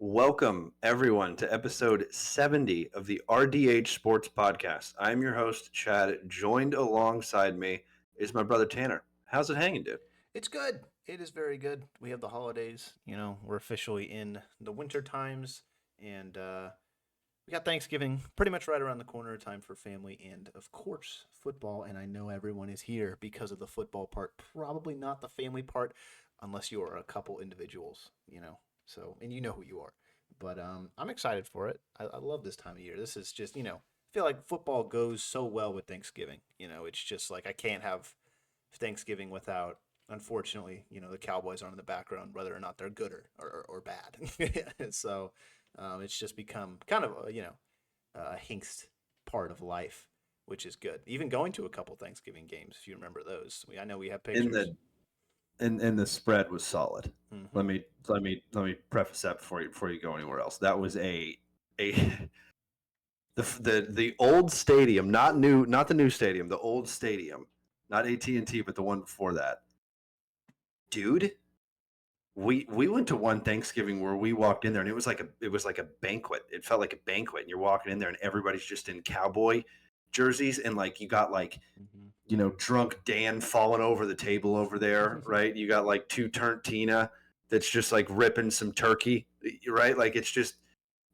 Welcome, everyone, to episode 70 of the RDH Sports Podcast. I'm your host, Chad. Joined alongside me is my brother, Tanner. How's it hanging, dude? It's good. It is very good. We have the holidays. We're officially in the winter times, and we got Thanksgiving pretty much right around the corner. Time for family and, of course, football. And I know everyone is here because of the football part. Probably not the family part, unless you are a couple individuals. And you know who you are. But I'm excited for it. I love this time of year. This is just I feel like football goes so well with Thanksgiving. It's just like I can't have Thanksgiving without, unfortunately, the Cowboys are in the background, whether or not they're good or bad. So it's just become kind of a hinked part of life, which is good. Even going to a couple Thanksgiving games, if you remember those. I know we have pictures. And the spread was solid. Mm-hmm. Let me preface that before you go anywhere else. That was the old stadium, not the new stadium, the old stadium, not AT&T, but the one before that. Dude, we went to one Thanksgiving where we walked in there and it was like a banquet. It felt like a banquet, and you're walking in there and everybody's just in cowboy jerseys, and like you got like drunk Dan falling over the table over there, right? You got like two turnt Tina that's just like ripping some turkey, right? Like it's just,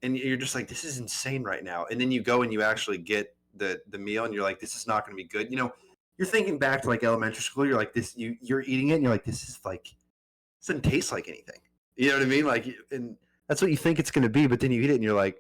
and you're just like, this is insane right now. And then you go and you actually get the meal and you're like, this is not going to be good. You're thinking back to like elementary school. You're like you're eating it and you're like, this doesn't taste like anything. You know what I mean? Like, and that's what you think it's going to be, but then you eat it and you're like,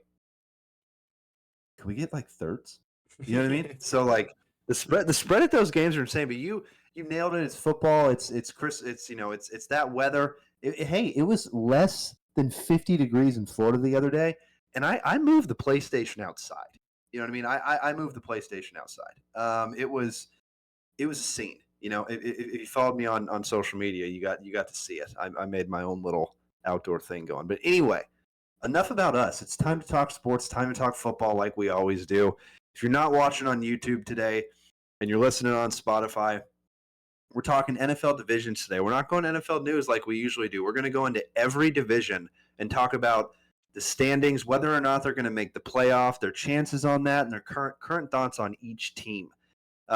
can we get like thirds? You know what I mean? So like the spread at those games are insane. But you nailed it. It's football. It's Chris. It's that weather. Hey, it was less than 50 degrees in Florida the other day, and I moved the PlayStation outside. You know what I mean? I moved the PlayStation outside. It was a scene. If you followed me on social media, you got to see it. I made my own little outdoor thing going. But anyway, enough about us. It's time to talk sports, time to talk football like we always do. If you're not watching on YouTube today and you're listening on Spotify, we're talking NFL divisions today. We're not going NFL news like we usually do. We're going to go into every division and talk about the standings, whether or not they're going to make the playoff, their chances on that, and their current thoughts on each team.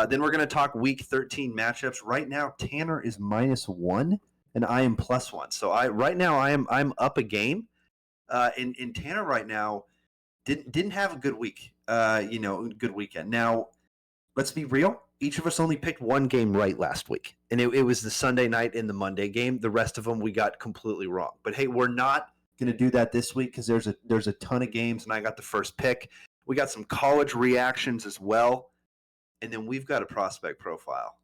Then we're going to talk Week 13 matchups. Right now, Tanner is -1 and I am +1. So I'm up a game. And Tanner right now didn't have a good week. Good weekend. Now, let's be real. Each of us only picked one game right last week, and it was the Sunday night and the Monday game. The rest of them we got completely wrong. But hey, we're not going to do that this week because there's a ton of games, and I got the first pick. We got some college reactions as well, and then we've got a prospect profile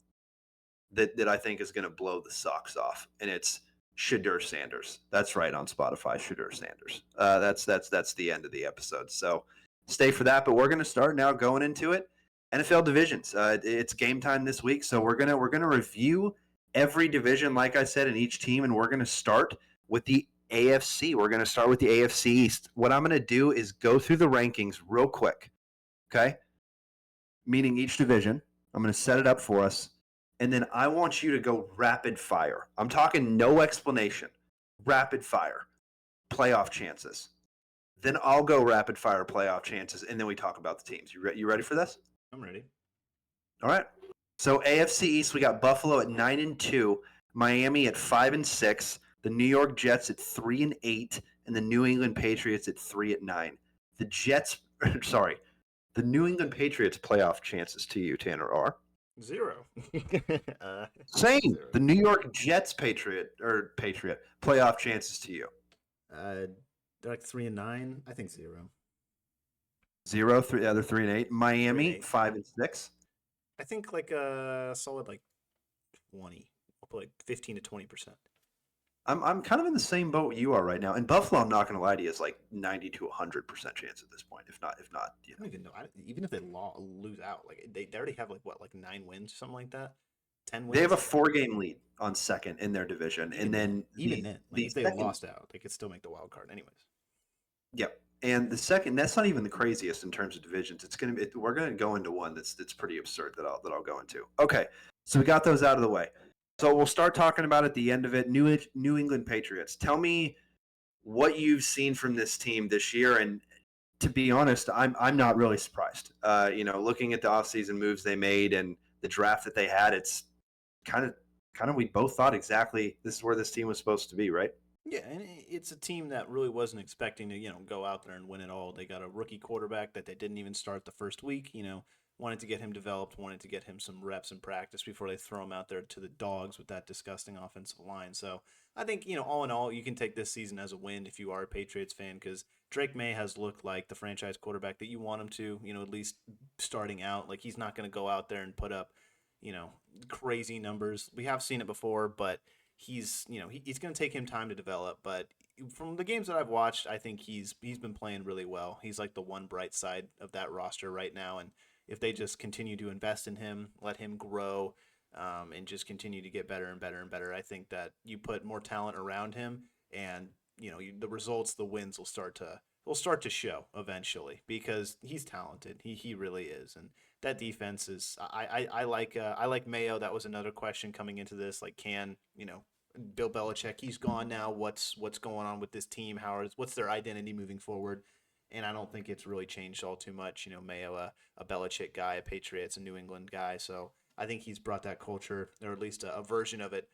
that I think is going to blow the socks off, and it's Shedeur Sanders. That's right, on Spotify, Shedeur Sanders. That's the end of the episode. So stay for that. But we're going to start now going into it. NFL divisions. It's game time this week, so we're gonna review every division, like I said, in each team, and we're gonna start with the AFC. We're gonna start with the AFC East. What I'm gonna do is go through the rankings real quick, okay? Meaning each division. I'm gonna set it up for us, and then I want you to go rapid fire. I'm talking no explanation. Rapid fire. Playoff chances. Then I'll go rapid fire playoff chances, and then we talk about the teams. You ready for this? I'm ready. All right. So AFC East, we got Buffalo at 9-2, Miami at 5-6, the New York Jets at 3-8, and the New England Patriots at 3-9. The New England Patriots playoff chances to you, Tanner, are 0. same. 0. The New York Jets Patriot playoff chances to you. They're like 3-9. I think 0. 0, 3, the other 3-8. Miami 5-6. I think like a solid like 20. I'll put like 15 to 20%. I'm kind of in the same boat you are right now. And Buffalo, I'm not going to lie to you, is like 90 to 100% chance at this point. If not, I don't even know. Even if they lose out, like they already have like 9 wins, something like that. 10 wins. They have a 4-game lead on second in their division, and then if they lost out, they could still make the wild card, anyways. Yep. And the second, that's not even the craziest in terms of divisions. We're going to go into one that's pretty absurd that I'll go into. Okay, so we got those out of the way. So we'll start talking about at the end of it. New England Patriots. Tell me what you've seen from this team this year. And to be honest, I'm not really surprised. Looking at the offseason moves they made and the draft that they had, it's kind of we both thought exactly this is where this team was supposed to be, right? Yeah, and it's a team that really wasn't expecting to, go out there and win it all. They got a rookie quarterback that they didn't even start the first week, wanted to get him developed, wanted to get him some reps in practice before they throw him out there to the dogs with that disgusting offensive line. So I think, all in all, you can take this season as a win if you are a Patriots fan because Drake May has looked like the franchise quarterback that you want him to, at least starting out. Like he's not going to go out there and put up, you know, crazy numbers. We have seen it before, but he's going to take him time to develop. But from the games that I've watched, I think he's been playing really well. He's like the one bright side of that roster right now, and if they just continue to invest in him, let him grow, and just continue to get better and better and better, I think that you put more talent around him, and the results, the wins will start to show eventually because he's talented. He really is, and that defense is. I like Mayo. That was another question coming into this. Like, can Bill Belichick? He's gone now. What's going on with this team? What's their identity moving forward? And I don't think it's really changed all too much. Mayo, a Belichick guy, a Patriots, a New England guy. So I think he's brought that culture, or at least a version of it,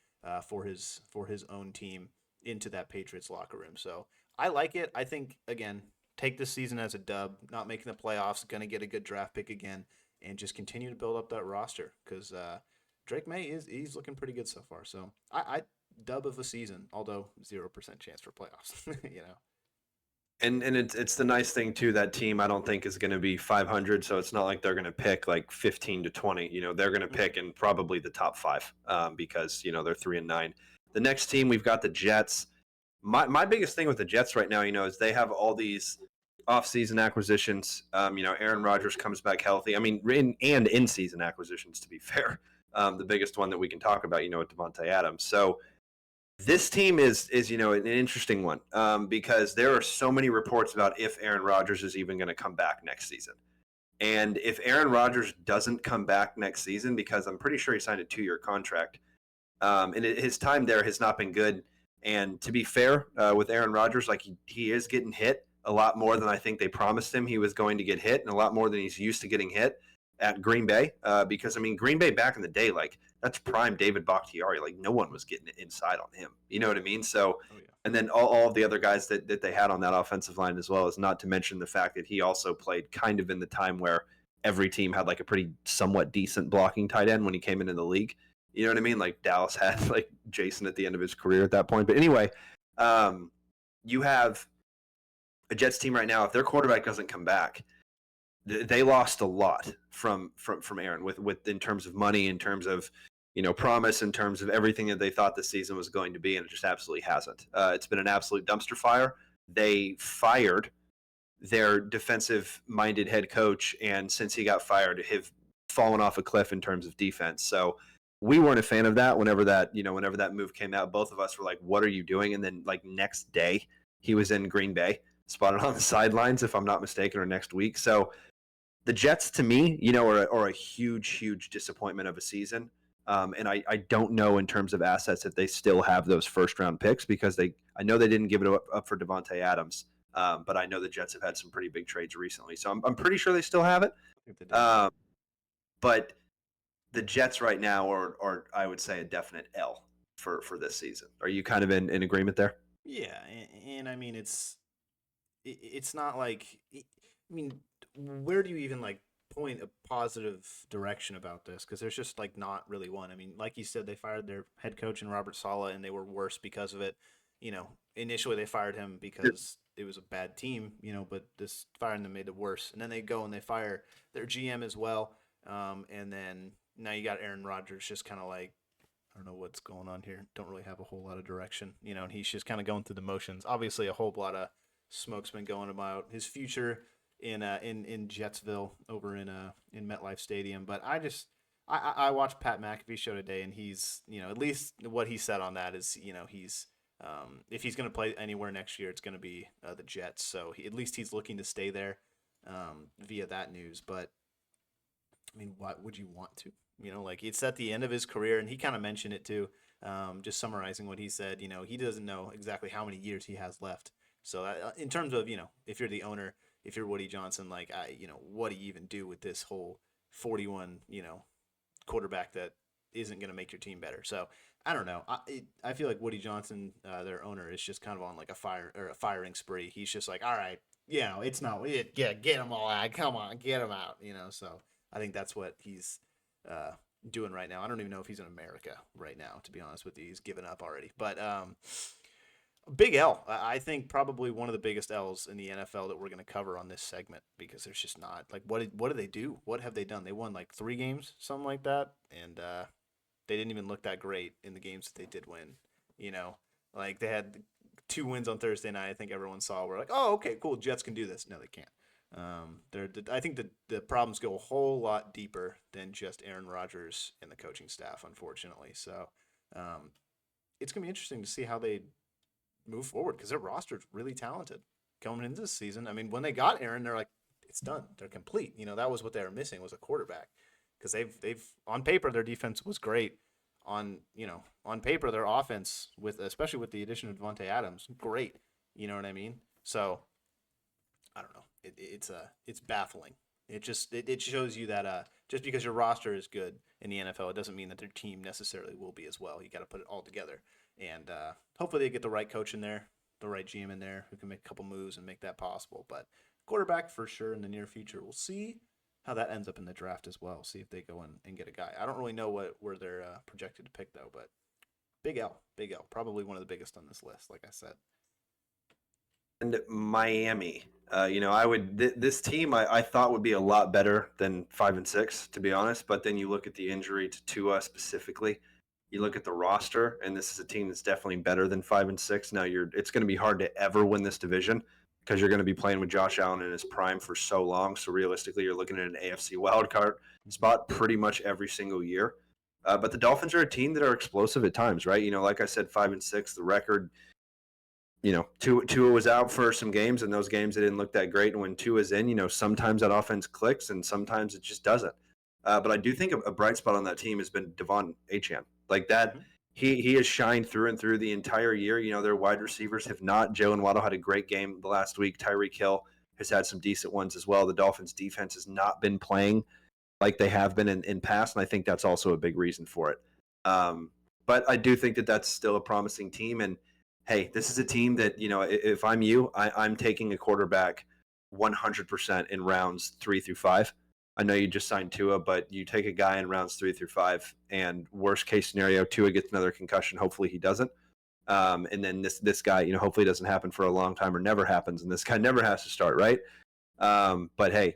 for his own team into that Patriots locker room. So I like it. I think again, take this season as a dub. Not making the playoffs, gonna get a good draft pick again, and just continue to build up that roster because Drake May he's looking pretty good so far. So I dub of a season, although 0% chance for playoffs. And it's the nice thing too. That team I don't think is going to be 500, so it's not like they're going to pick like 15 to 20. They're going to pick in probably the top five because they're 3-9. The next team we've got the Jets. My biggest thing with the Jets right now, is they have all these off-season acquisitions. Aaron Rodgers comes back healthy. I mean, in-season acquisitions to be fair. The biggest one that we can talk about, with Devontae Adams. So this team is an interesting one because there are so many reports about if Aaron Rodgers is even going to come back next season. And if Aaron Rodgers doesn't come back next season, because I'm pretty sure he signed a 2-year contract, and his time there has not been good. And to be fair, with Aaron Rodgers, like he is getting hit a lot more than I think they promised him he was going to get hit, and a lot more than he's used to getting hit at Green Bay. Because Green Bay back in the day, like that's prime David Bakhtiari. Like no one was getting it inside on him. You know what I mean? So, oh, yeah. And then all of the other guys that they had on that offensive line as well, is not to mention the fact that he also played kind of in the time where every team had like a pretty somewhat decent blocking tight end when he came into the league. You know what I mean? Like Dallas had like Jason at the end of his career at that point. But anyway, you have a Jets team right now. If their quarterback doesn't come back, they lost a lot from Aaron with in terms of money, in terms of promise, in terms of everything that they thought the season was going to be, and it just absolutely hasn't. It's been an absolute dumpster fire. They fired their defensive-minded head coach, and since he got fired, have fallen off a cliff in terms of defense. So we weren't a fan of that. Whenever that move came out, both of us were like, "What are you doing?" And then like next day, he was in Green Bay, spotted on the sidelines, if I'm not mistaken, or next week. So the Jets, to me, are a huge disappointment of a season. And I don't know in terms of assets if they still have those first round picks because I know they didn't give it up for Devontae Adams, but I know the Jets have had some pretty big trades recently, so I'm pretty sure they still have it. But the Jets right now are I would say a definite L for this season. Are you kind of in agreement there? Yeah, and I mean it's not like where do you even like point a positive direction about this? Because there's just like not really one. I mean, like you said, they fired their head coach in Robert Saleh, and they were worse because of it. Initially they fired him because it was a bad team, but this firing them made it worse. And then they go and they fire their GM as well. And then now you got Aaron Rodgers just kind of like, I don't know what's going on here. Don't really have a whole lot of direction, and he's just kind of going through the motions. Obviously, a whole lot of smoke's been going about his future in Jetsville over in MetLife Stadium. But I watched Pat McAfee's show today, and he's at least what he said on that is he's if he's going to play anywhere next year, it's going to be the Jets. So at least he's looking to stay there via that news. But I mean, what would you want to? Like it's at the end of his career, and he kind of mentioned it too. Just summarizing what he said, he doesn't know exactly how many years he has left So in terms of, if you're the owner, if you're Woody Johnson, like, what do you even do with this whole 41, quarterback that isn't going to make your team better? So I don't know. I feel like Woody Johnson, their owner, is just kind of on like a firing spree. He's just like, all right, it's not it. Yeah, get them all out. Come on, get them out. So I think that's what he's uh, doing right now. I don't even know if he's in America right now, to be honest with you. He's given up already. But big L. I think probably one of the biggest L's in the NFL that we're going to cover on this segment, because there's just not like what do they do? What have they done? They won like 3 games, something like that, and they didn't even look that great in the games that they did win. You know, like they had 2 wins on Thursday night. I think everyone saw. We're like, oh, okay, cool. Jets can do this. No, they can't. I think the problems go a whole lot deeper than just Aaron Rodgers and the coaching staff, unfortunately. So it's gonna be interesting to see how they move forward, because their roster's really talented coming into this season. I mean, when they got Aaron, they're like, it's done. They're complete. That was what they were missing, was a quarterback, because they've on paper their defense was great. On paper their offense, especially with the addition of Devontae Adams, great. You know what I mean? So I don't know. It's baffling. It shows you that just because your roster is good in the NFL, it doesn't mean that their team necessarily will be as well. You got to put it all together, and hopefully they get the right coach in there, the right GM in there, who can make a couple moves and make that possible. But quarterback for sure in the near future. We'll see how that ends up in the draft as well. See if they go in and get a guy. I don't really know where they're projected to pick though, but Big L, probably one of the biggest on this list. Like I said. And Miami. This team I thought would be a lot better than 5-6, to be honest. But then you look at the injury to Tua specifically. You look at the roster, and this is a team that's definitely better than 5-6. Now it's going to be hard to ever win this division, because you're going to be playing with Josh Allen in his prime for so long. So realistically, you're looking at an AFC wildcard spot pretty much every single year. But the Dolphins are a team that are explosive at times, right? Like I said, 5-6, the record. Tua was out for some games, and those games it didn't look that great. And when Tua's in, sometimes that offense clicks, and sometimes it just doesn't. But I do think a bright spot on that team has been Devon Achane. Like that, he has shined through and through the entire year. Their wide receivers have not. Joe and Waddle had a great game the last week. Tyreek Hill has had some decent ones as well. The Dolphins' defense has not been playing like they have been in past, and I think that's also a big reason for it. But I do think that that's still a promising team, and hey, this is a team that, if I'm you, I'm taking a quarterback 100% in rounds 3 through 5. I know you just signed Tua, but you take a guy in rounds 3 through 5, and worst case scenario, Tua gets another concussion. Hopefully he doesn't. And then this guy, hopefully it doesn't happen for a long time or never happens, and this guy never has to start, right? But hey,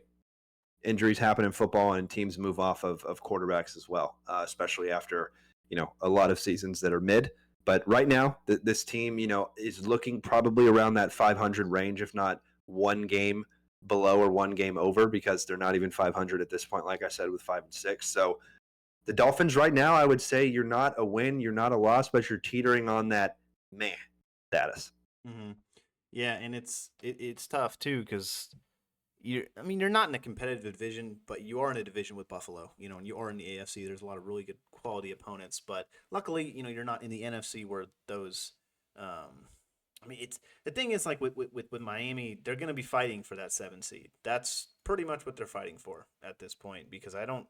injuries happen in football, and teams move off of quarterbacks as well, especially after, a lot of seasons that are mid. But right now, this team, is looking probably around that 500 range, if not one game below or one game over, because they're not even 500 at this point, like I said, with 5-6. So the Dolphins right now, I would say you're not a win, you're not a loss, but you're teetering on that meh status. Mm-hmm. Yeah, and it's tough too, because you're not in a competitive division, but you are in a division with Buffalo, and you are in the AFC. There's a lot of really good quality opponents, but luckily, you're not in the NFC where those. It's the thing is, like with Miami, they're going to be fighting for that 7 seed. That's pretty much what they're fighting for at this point, because I don't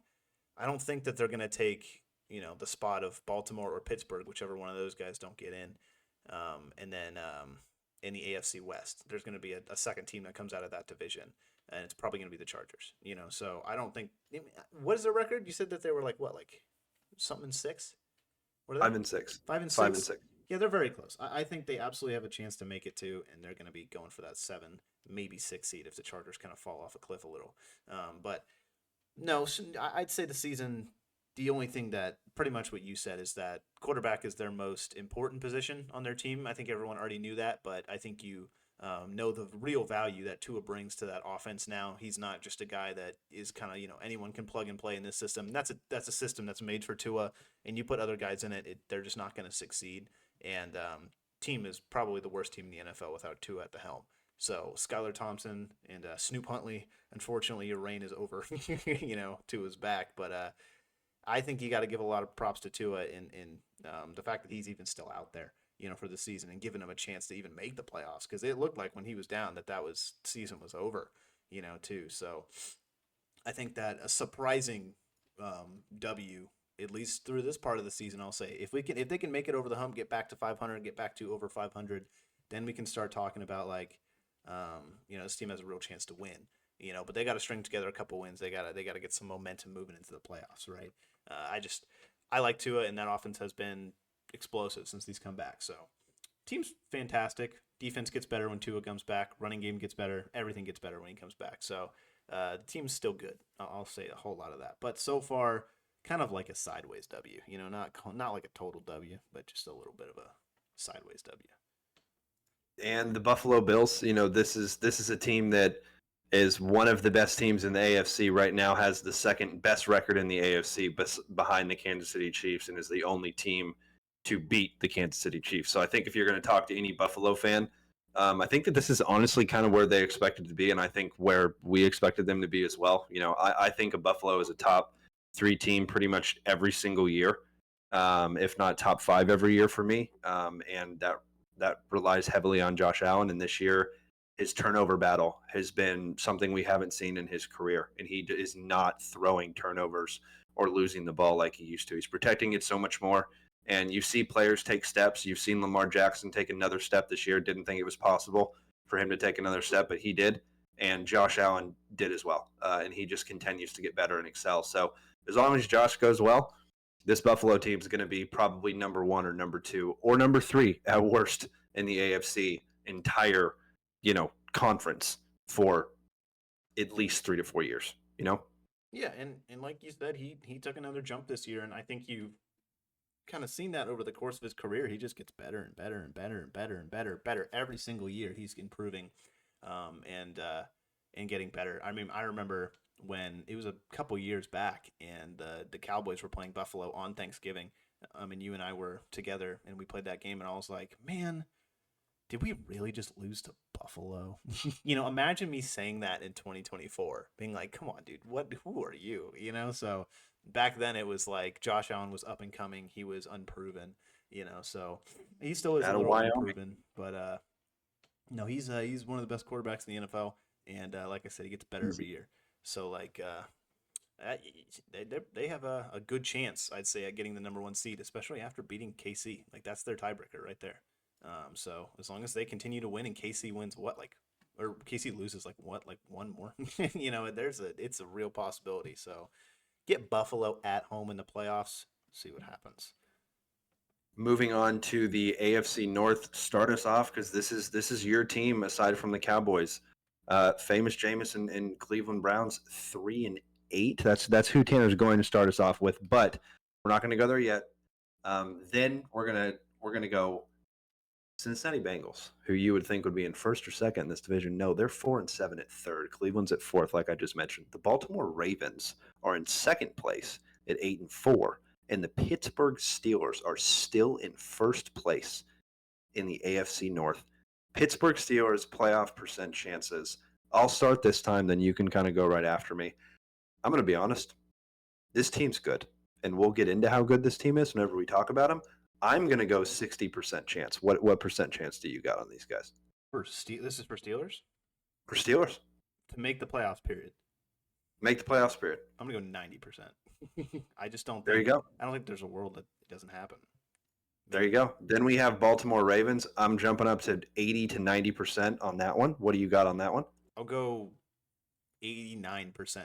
think that they're going to take the spot of Baltimore or Pittsburgh, whichever one of those guys don't get in, and then in the AFC West, there's going to be a second team that comes out of that division, and it's probably going to be the Chargers. So I don't think. What is their record? You said that they were like something 6. What are they? 5-6. 5-6. 5-6. Yeah, they're very close. I think they absolutely have a chance to make it too, and they're going to be going for that 7, maybe 6 seed if the Chargers kind of fall off a cliff a little. But no, I'd say the season. The only thing that pretty much what you said is that quarterback is their most important position on their team. I think everyone already knew that, but I think you know the real value that Tua brings to that offense now. He's not just a guy that is kind of, anyone can plug and play in this system. That's a system that's made for Tua, and you put other guys in it, they're just not going to succeed. And team is probably the worst team in the NFL without Tua at the helm. So Skylar Thompson and Snoop Huntley, unfortunately, your reign is over. Tua's back, but I think you got to give a lot of props to Tua in the fact that he's even still out there. for the season and giving him a chance to even make the playoffs, because it looked like when he was down that season was over, too. So I think that a surprising W, at least through this part of the season, I'll say, if they can make it over the hump, get back to 500, get back to over 500, then we can start talking about like, this team has a real chance to win. But they got to string together a couple wins. They got to get some momentum moving into the playoffs, right? I like Tua, and that offense has been explosive since he's come back. So team's fantastic. Defense gets better when Tua comes back. Running game gets better. Everything gets better when he comes back. So the team's still good. I'll say a whole lot of that. But so far, kind of like a sideways W. Not like a total W, but just a little bit of a sideways W. And the Buffalo Bills, this is a team that is one of the best teams in the AFC right now, has the second best record in the AFC behind the Kansas City Chiefs, and is the only team to beat the Kansas City Chiefs. So I think if you're going to talk to any Buffalo fan, I think that this is honestly kind of where they expected to be, and I think where we expected them to be as well. I think of Buffalo as a top 3 team pretty much every single year, if not top 5 every year for me, and that relies heavily on Josh Allen. And this year, his turnover battle has been something we haven't seen in his career, and he is not throwing turnovers or losing the ball like he used to. He's protecting it so much more. And you see players take steps. You've seen Lamar Jackson take another step this year. Didn't think it was possible for him to take another step, but he did. And Josh Allen did as well. And he just continues to get better and excel. So as long as Josh goes well, this Buffalo team is going to be probably number 1 or number 2 or number 3 at worst in the AFC entire, conference for at least 3 to 4 years, Yeah, and like you said, he took another jump this year, and I think you've kind of seen that over the course of his career. He just gets better and better and better and better and better every single year. He's improving, and getting better. I mean, I remember when it was a couple years back, and the Cowboys were playing Buffalo on Thanksgiving. And you and I were together, and we played that game, and I was like, man, did we really just lose to Buffalo? Imagine me saying that in 2024, being like, come on, dude, who are you? So back then it was like Josh Allen was up and coming. He was unproven, so he still is a little unproven, but no, he's one of the best quarterbacks in the NFL. And like I said, he gets better every year. So like, they have a good chance, I'd say, at getting the number 1 seed, especially after beating KC. Like, that's their tiebreaker right there. So as long as they continue to win and KC wins or KC loses like one more, it's a real possibility. So get Buffalo at home in the playoffs, see what happens. Moving on to the AFC North, start us off, because this is your team aside from the Cowboys. Famous Jameson and Cleveland Browns, 3-8. That's who Tanner's going to start us off with, but we're not going to go there yet. Then we're gonna go Cincinnati Bengals, who you would think would be in first or second in this division. No, they're 4-7 at third. Cleveland's at fourth, like I just mentioned. The Baltimore Ravens are in second place at 8-4, and the Pittsburgh Steelers are still in first place in the AFC North. Pittsburgh Steelers playoff percent chances. I'll start this time, then you can kind of go right after me. I'm going to be honest. This team's good, and we'll get into how good this team is whenever we talk about them. I'm going to go 60% chance. What percent chance do you got on these guys? This is for Steelers? For Steelers? To make the playoffs, period. Make the playoffs, period. I'm going to go 90%. I just don't think. There you go. I don't think there's a world that it doesn't happen. There you go. Then we have Baltimore Ravens. I'm jumping up to 80 to 90% on that one. What do you got on that one? I'll go 89%.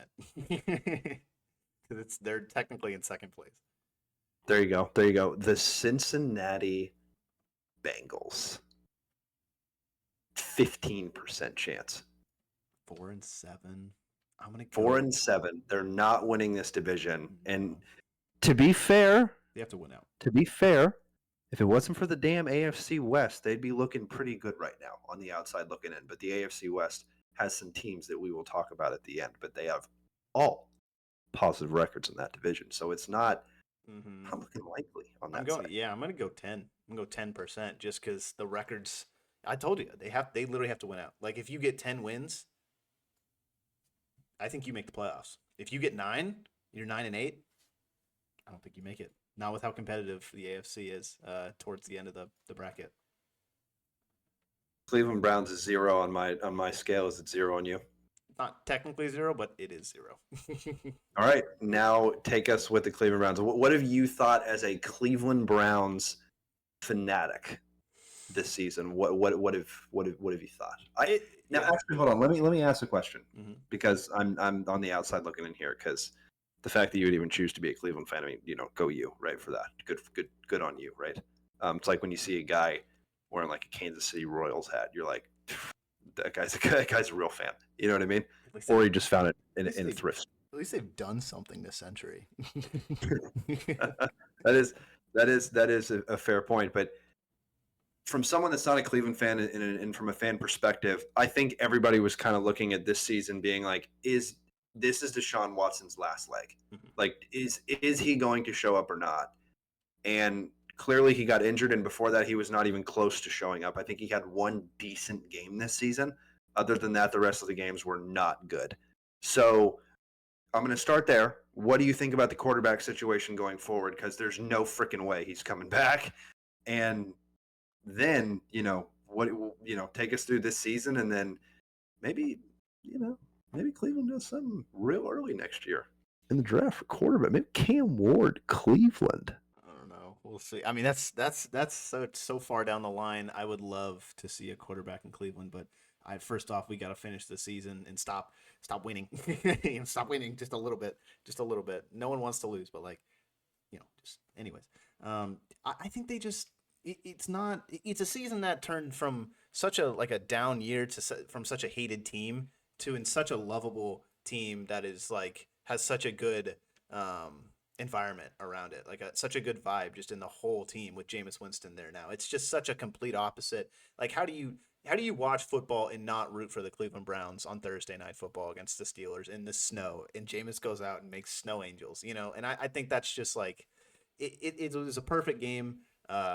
Because they're technically in second place. There you go. There you go. The Cincinnati Bengals. 15% chance. 4-7. I'm gonna 4-7. They're not winning this division. And to be fair, they have to win out. To be fair, if it wasn't for the damn AFC West, they'd be looking pretty good right now on the outside looking in. But the AFC West has some teams that we will talk about at the end, but they have all positive records in that division. So it's not looking likely on that side. Yeah, I'm going to go 10. I'm going to go 10% just because the records, I told you, they literally have to win out. Like, if you get 10 wins, I think you make the playoffs. If you get 9, you're 9-8, I don't think you make it. Not with how competitive the AFC is towards the end of the bracket. Cleveland Browns is 0 on my scale. Is it 0 on you? Not technically 0, but it is 0. All right, now take us with the Cleveland Browns. What have you thought as a Cleveland Browns fanatic this season? What have you thought? Now Yeah. actually hold on. Let me ask a question Mm-hmm. because I'm on the outside looking in here because the fact that you would even choose to be a Cleveland fan, I mean, go you, right, for that. Good on you, right? It's like when you see a guy wearing like a Kansas City Royals hat, you're like, that guy's a real fan. You know what I mean? Or he just found it in a thrift. At least they've done something this century. that is a fair point, but from someone that's not a Cleveland fan and from a fan perspective, I think everybody was kind of looking at this season being like, is Deshaun Watson's last leg? Mhm. Like, is he going to show up or not? And clearly he got injured, and before that he was not even close to showing up. I think he had one decent game this season. Other than that, the rest of the games were not good. So I'm going to start there. What do you think about the quarterback situation going forward? Because there's no freaking way he's coming back. And then take us through this season, and then maybe maybe Cleveland does something real early next year in the draft for quarterback. Maybe Cam Ward, Cleveland. I don't know. We'll see. I mean, that's so far down the line. I would love to see a quarterback in Cleveland, but first off, we got to finish the season and stop winning. Stop winning just a little bit, just a little bit. No one wants to lose, but like, just anyways. I think they just it's not it's a season that turned from such a down year from such a hated team to in such a lovable team that is like has such a good environment around it, like such a good vibe just in the whole team with Jameis Winston there now. It's just such a complete opposite. Like how do you watch football and not root for the Cleveland Browns on Thursday night football against the Steelers in the snow and Jameis goes out and makes snow angels, and I think that's just like it was a perfect game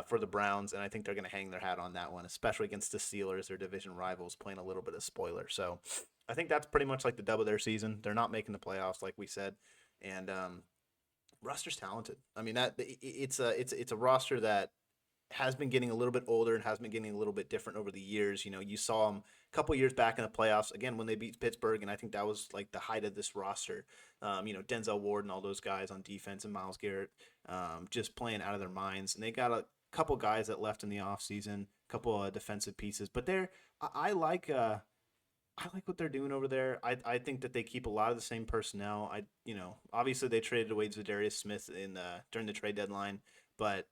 for the Browns, and I think they're going to hang their hat on that one, especially against the Steelers, their division rivals, playing a little bit of spoiler. So I think that's pretty much like the dub of their season. They're not making the playoffs, like we said, and roster's talented. I mean it's a roster that has been getting a little bit older and has been getting a little bit different over the years. You saw them a couple years back in the playoffs again when they beat Pittsburgh, and I think that was like the height of this roster. Denzel Ward and all those guys on defense and Myles Garrett just playing out of their minds, and they got a couple guys that left in the offseason, a couple of defensive pieces, but I like. I like what they're doing over there. I think that they keep a lot of the same personnel. Obviously they traded away Zadarius Smith during the trade deadline, but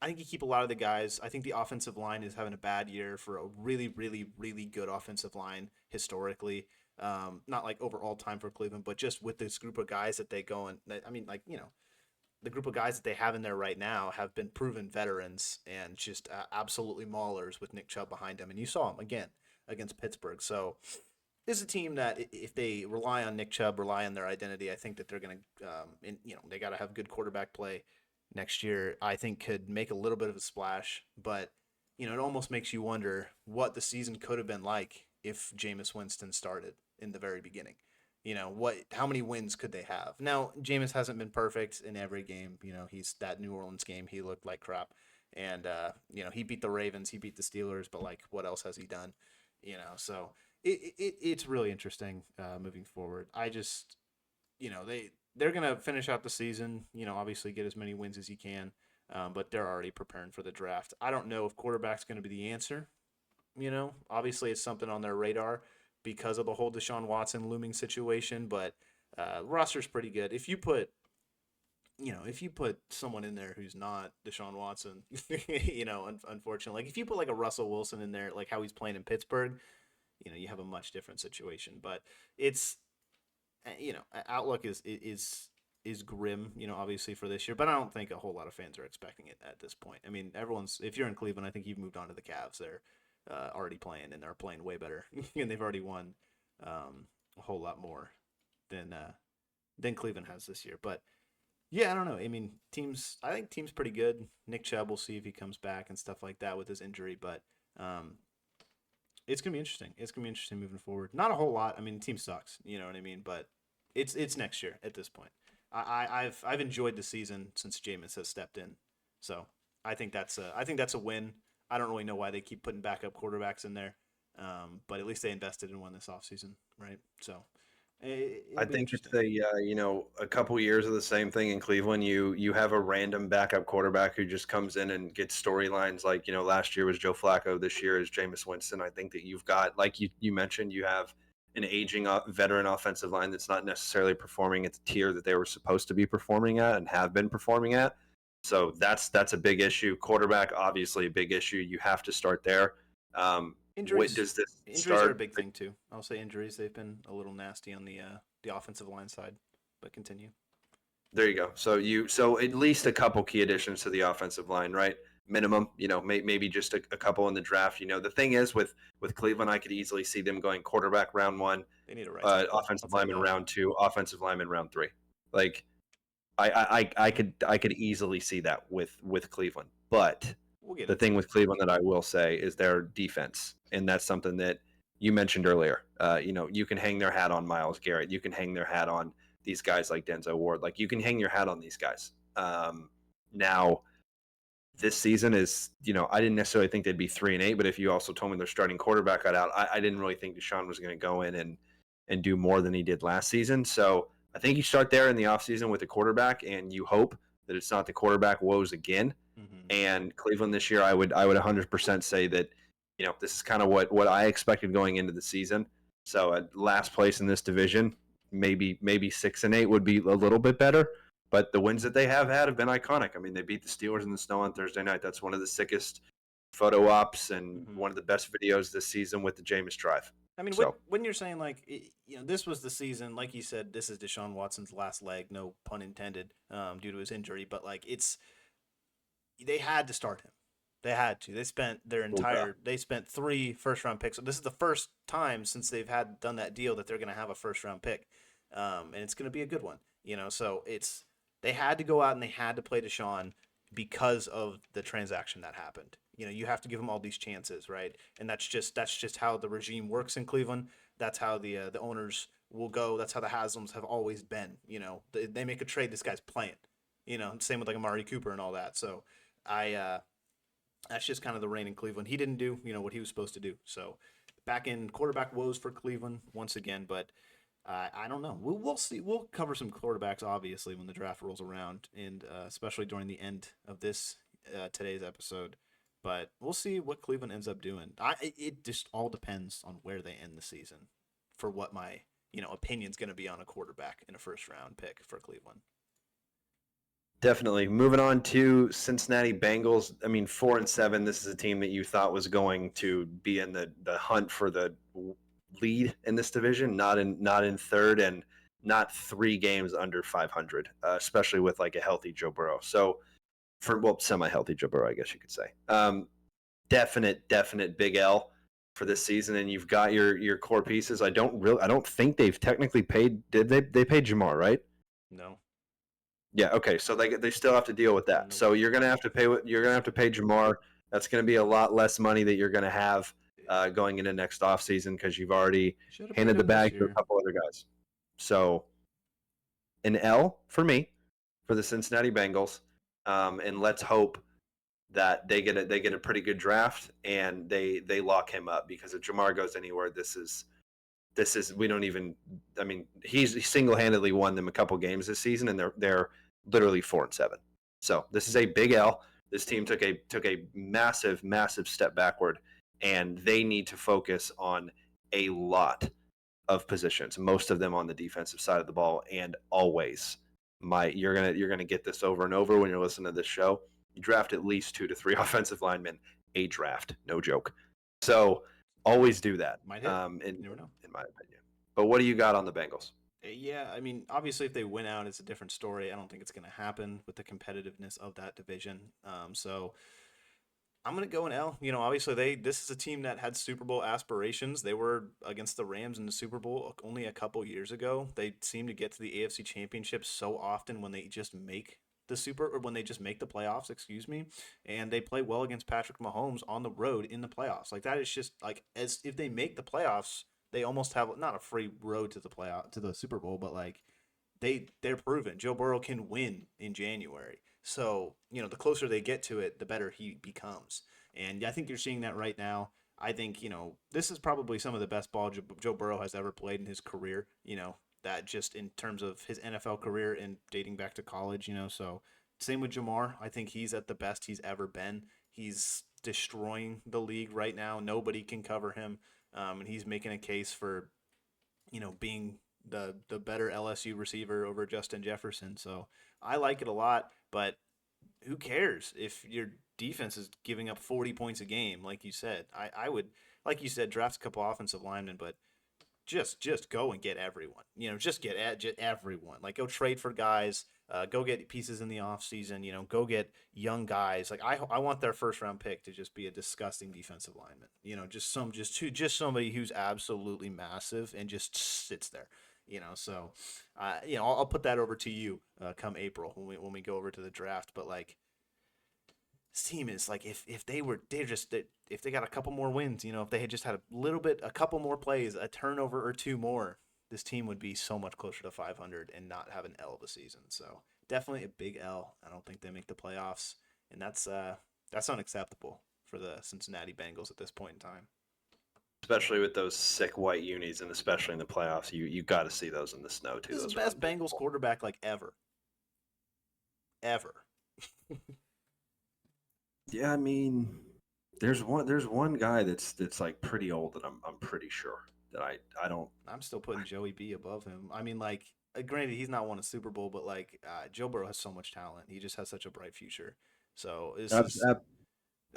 I think you keep a lot of the guys. I think the offensive line is having a bad year for a really, really, really good offensive line historically. Not like overall time for Cleveland, but just with this group of guys that they go and I mean, like, the group of guys that they have in there right now have been proven veterans and just absolutely maulers with Nick Chubb behind them. And you saw him again against Pittsburgh. So this is a team that if they rely on Nick Chubb, rely on their identity, I think that they're going to, they got to have good quarterback play next year. I think could make a little bit of a splash, but it almost makes you wonder what the season could have been like if Jameis Winston started in the very beginning. How many wins could they have? Now, Jameis hasn't been perfect in every game. He's that New Orleans game, he looked like crap. And, he beat the Ravens, he beat the Steelers, but like, what else has he done? So it's really interesting moving forward. I just, they're going to finish out the season, obviously get as many wins as you can, but they're already preparing for the draft. I don't know if quarterback's going to be the answer. Obviously it's something on their radar because of the whole Deshaun Watson looming situation, but roster's pretty good. If you put someone in there who's not Deshaun Watson, unfortunately, like if you put like a Russell Wilson in there, like how he's playing in Pittsburgh, you have a much different situation. But it's, outlook is grim, obviously for this year, but I don't think a whole lot of fans are expecting it at this point. I mean, if you're in Cleveland, I think you've moved on to the Cavs. They're already playing, and they're playing way better, and they've already won a whole lot more than Cleveland has this year. But yeah, I don't know. I mean, I think team's pretty good. Nick Chubb, we'll see if he comes back and stuff like that with his injury, but it's gonna be interesting. It's gonna be interesting moving forward. Not a whole lot. I mean, the team sucks, you know what I mean, but it's next year at this point. I've enjoyed the season since Jameis has stepped in. So I think that's a win. I don't really know why they keep putting backup quarterbacks in there, but at least they invested in one this offseason, right? So I it'll be think it's interesting. a couple years of the same thing in Cleveland. You have a random backup quarterback who just comes in and gets storylines like last year was Joe Flacco, this year is Jameis Winston. I think that you've got, like you mentioned, you have an aging veteran offensive line that's not necessarily performing at the tier that they were supposed to be performing at and have been performing at. So that's a big issue. Quarterback, obviously a big issue. You have to start there. What Injuries does this injuries are a start? big thing too. I'll say injuries. They've been a little nasty on the offensive line side, but continue. There you go. So at least a couple key additions to the offensive line, right? Minimum, maybe just a couple in the draft. The thing is with Cleveland, I could easily see them going quarterback round one, They need a right tackle. I'll offensive tell you lineman that. round two, offensive lineman round three. Like I could easily see that with Cleveland. But We'll get the into thing it. with Cleveland that I will say is their defense, and that's something that you mentioned earlier. You can hang their hat on Myles Garrett. You can hang their hat on these guys like Denzel Ward. Like you can hang your hat on these guys. Now this season is, I didn't necessarily think they'd be 3-8, but if you also told me their starting quarterback got out, I didn't really think Deshaun was going to go in and do more than he did last season. So I think you start there in the offseason with the quarterback, and you hope that it's not the quarterback woes again. Mm-hmm. And Cleveland this year, I would 100% say that this is kind of what I expected going into the season. So at last place in this division, maybe 6-8 would be a little bit better. But the wins that they have been iconic. I mean, they beat the Steelers in the snow on Thursday night. That's one of the sickest photo ops and Mm-hmm. one of the best videos this season with the Jameis drive. I mean, So when you're saying like this was the season, like you said, this is Deshaun Watson's last leg, no pun intended, due to his injury. But like they had to start him. They had to. They spent 3 first round picks. So this is the first time since they've had done that deal that they're going to have a first round pick, and it's going to be a good one. So they had to go out and they had to play Deshaun because of the transaction that happened. You have to give them all these chances, right? And that's just how the regime works in Cleveland. That's how the owners will go. That's how the Haslam's have always been. They make a trade. This guy's playing. Same with like Amari Cooper and all that. So I that's just kind of the reign in Cleveland. He didn't do what he was supposed to do. So back in quarterback woes for Cleveland once again, but I don't know. We'll see. We'll cover some quarterbacks obviously when the draft rolls around, and especially during the end of this today's episode. But we'll see what Cleveland ends up doing. It just all depends on where they end the season for what my opinion's going to be on a quarterback in a first round pick for Cleveland. definitely moving on to Cincinnati Bengals. I mean, 4-7. This is a team that you thought was going to be in the hunt for the lead in this division, not in third, and not 3 games under 500, especially with like a healthy Joe Burrow. So semi-healthy Joe Burrow, I guess you could say. Definite big L for this season, and you've got your core pieces. I don't think they've technically paid. Did they paid Jamar, right? No. Yeah. Okay. So they still have to deal with that. Nope. So you're gonna have to pay Jamar. That's gonna be a lot less money that you're gonna have going into next offseason because you've already Should have paid handed the him this bag to a year. couple other guys. So an L for me for the Cincinnati Bengals, and let's hope that they get a pretty good draft and they lock him up, because if Jamar goes anywhere, this is we don't even. I mean, he single handedly won them a couple games this season, and they're literally 4-7. So this is a big L. This team took a massive step backward, and they need to focus on a lot of positions, most of them on the defensive side of the ball, and always. You're gonna get this over and over when you're listening to this show. You draft at least 2 to 3 offensive linemen a draft, no joke. So always do that. Might hit. In You never know. in my opinion. But what do you got on the Bengals? Yeah, I mean, obviously, if they win out, it's a different story. I don't think it's going to happen with the competitiveness of that division. So I'm going to go an L. Obviously, this is a team that had Super Bowl aspirations. They were against the Rams in the Super Bowl only a couple years ago. They seem to get to the AFC Championship so often when they just make when they just make the playoffs, excuse me, and they play well against Patrick Mahomes on the road in the playoffs. Like that is just like as if they make the playoffs, they almost have not a free road to the Super Bowl, but like they're proven Joe Burrow can win in January. So, the closer they get to it, the better he becomes. And I think you're seeing that right now. I think, this is probably some of the best ball Joe Burrow has ever played in his career, that just in terms of his NFL career and dating back to college, so same with Jamar. I think he's at the best he's ever been. He's destroying the league right now. Nobody can cover him. And he's making a case for, being the better LSU receiver over Justin Jefferson. So I like it a lot, but who cares if your defense is giving up 40 points a game, like you said? I would, like you said, draft a couple offensive linemen, but just go and get everyone. Just get everyone. Like go trade for guys. Go get pieces in the offseason. Go get young guys. Like I want their first round pick to just be a disgusting defensive lineman. Just somebody who's absolutely massive and just sits there. So I'll put that over to you come April when we go over to the draft. But like this team is like if they got a couple more wins, if they had just had a couple more plays, a turnover or two more, this team would be so much closer to 500 and not have an L of a season. So definitely a big L. I don't think they make the playoffs, and that's unacceptable for the Cincinnati Bengals at this point in time. Especially with those sick white unis, and especially in the playoffs, you got to see those in the snow too. This is Those the best Bengals quarterback like ever. Yeah, I mean, there's one guy that's like pretty old that I'm pretty sure that I don't. I'm still putting Joey B above him. I mean, like, granted, he's not won a Super Bowl, but like, Joe Burrow has so much talent. He just has such a bright future. So this is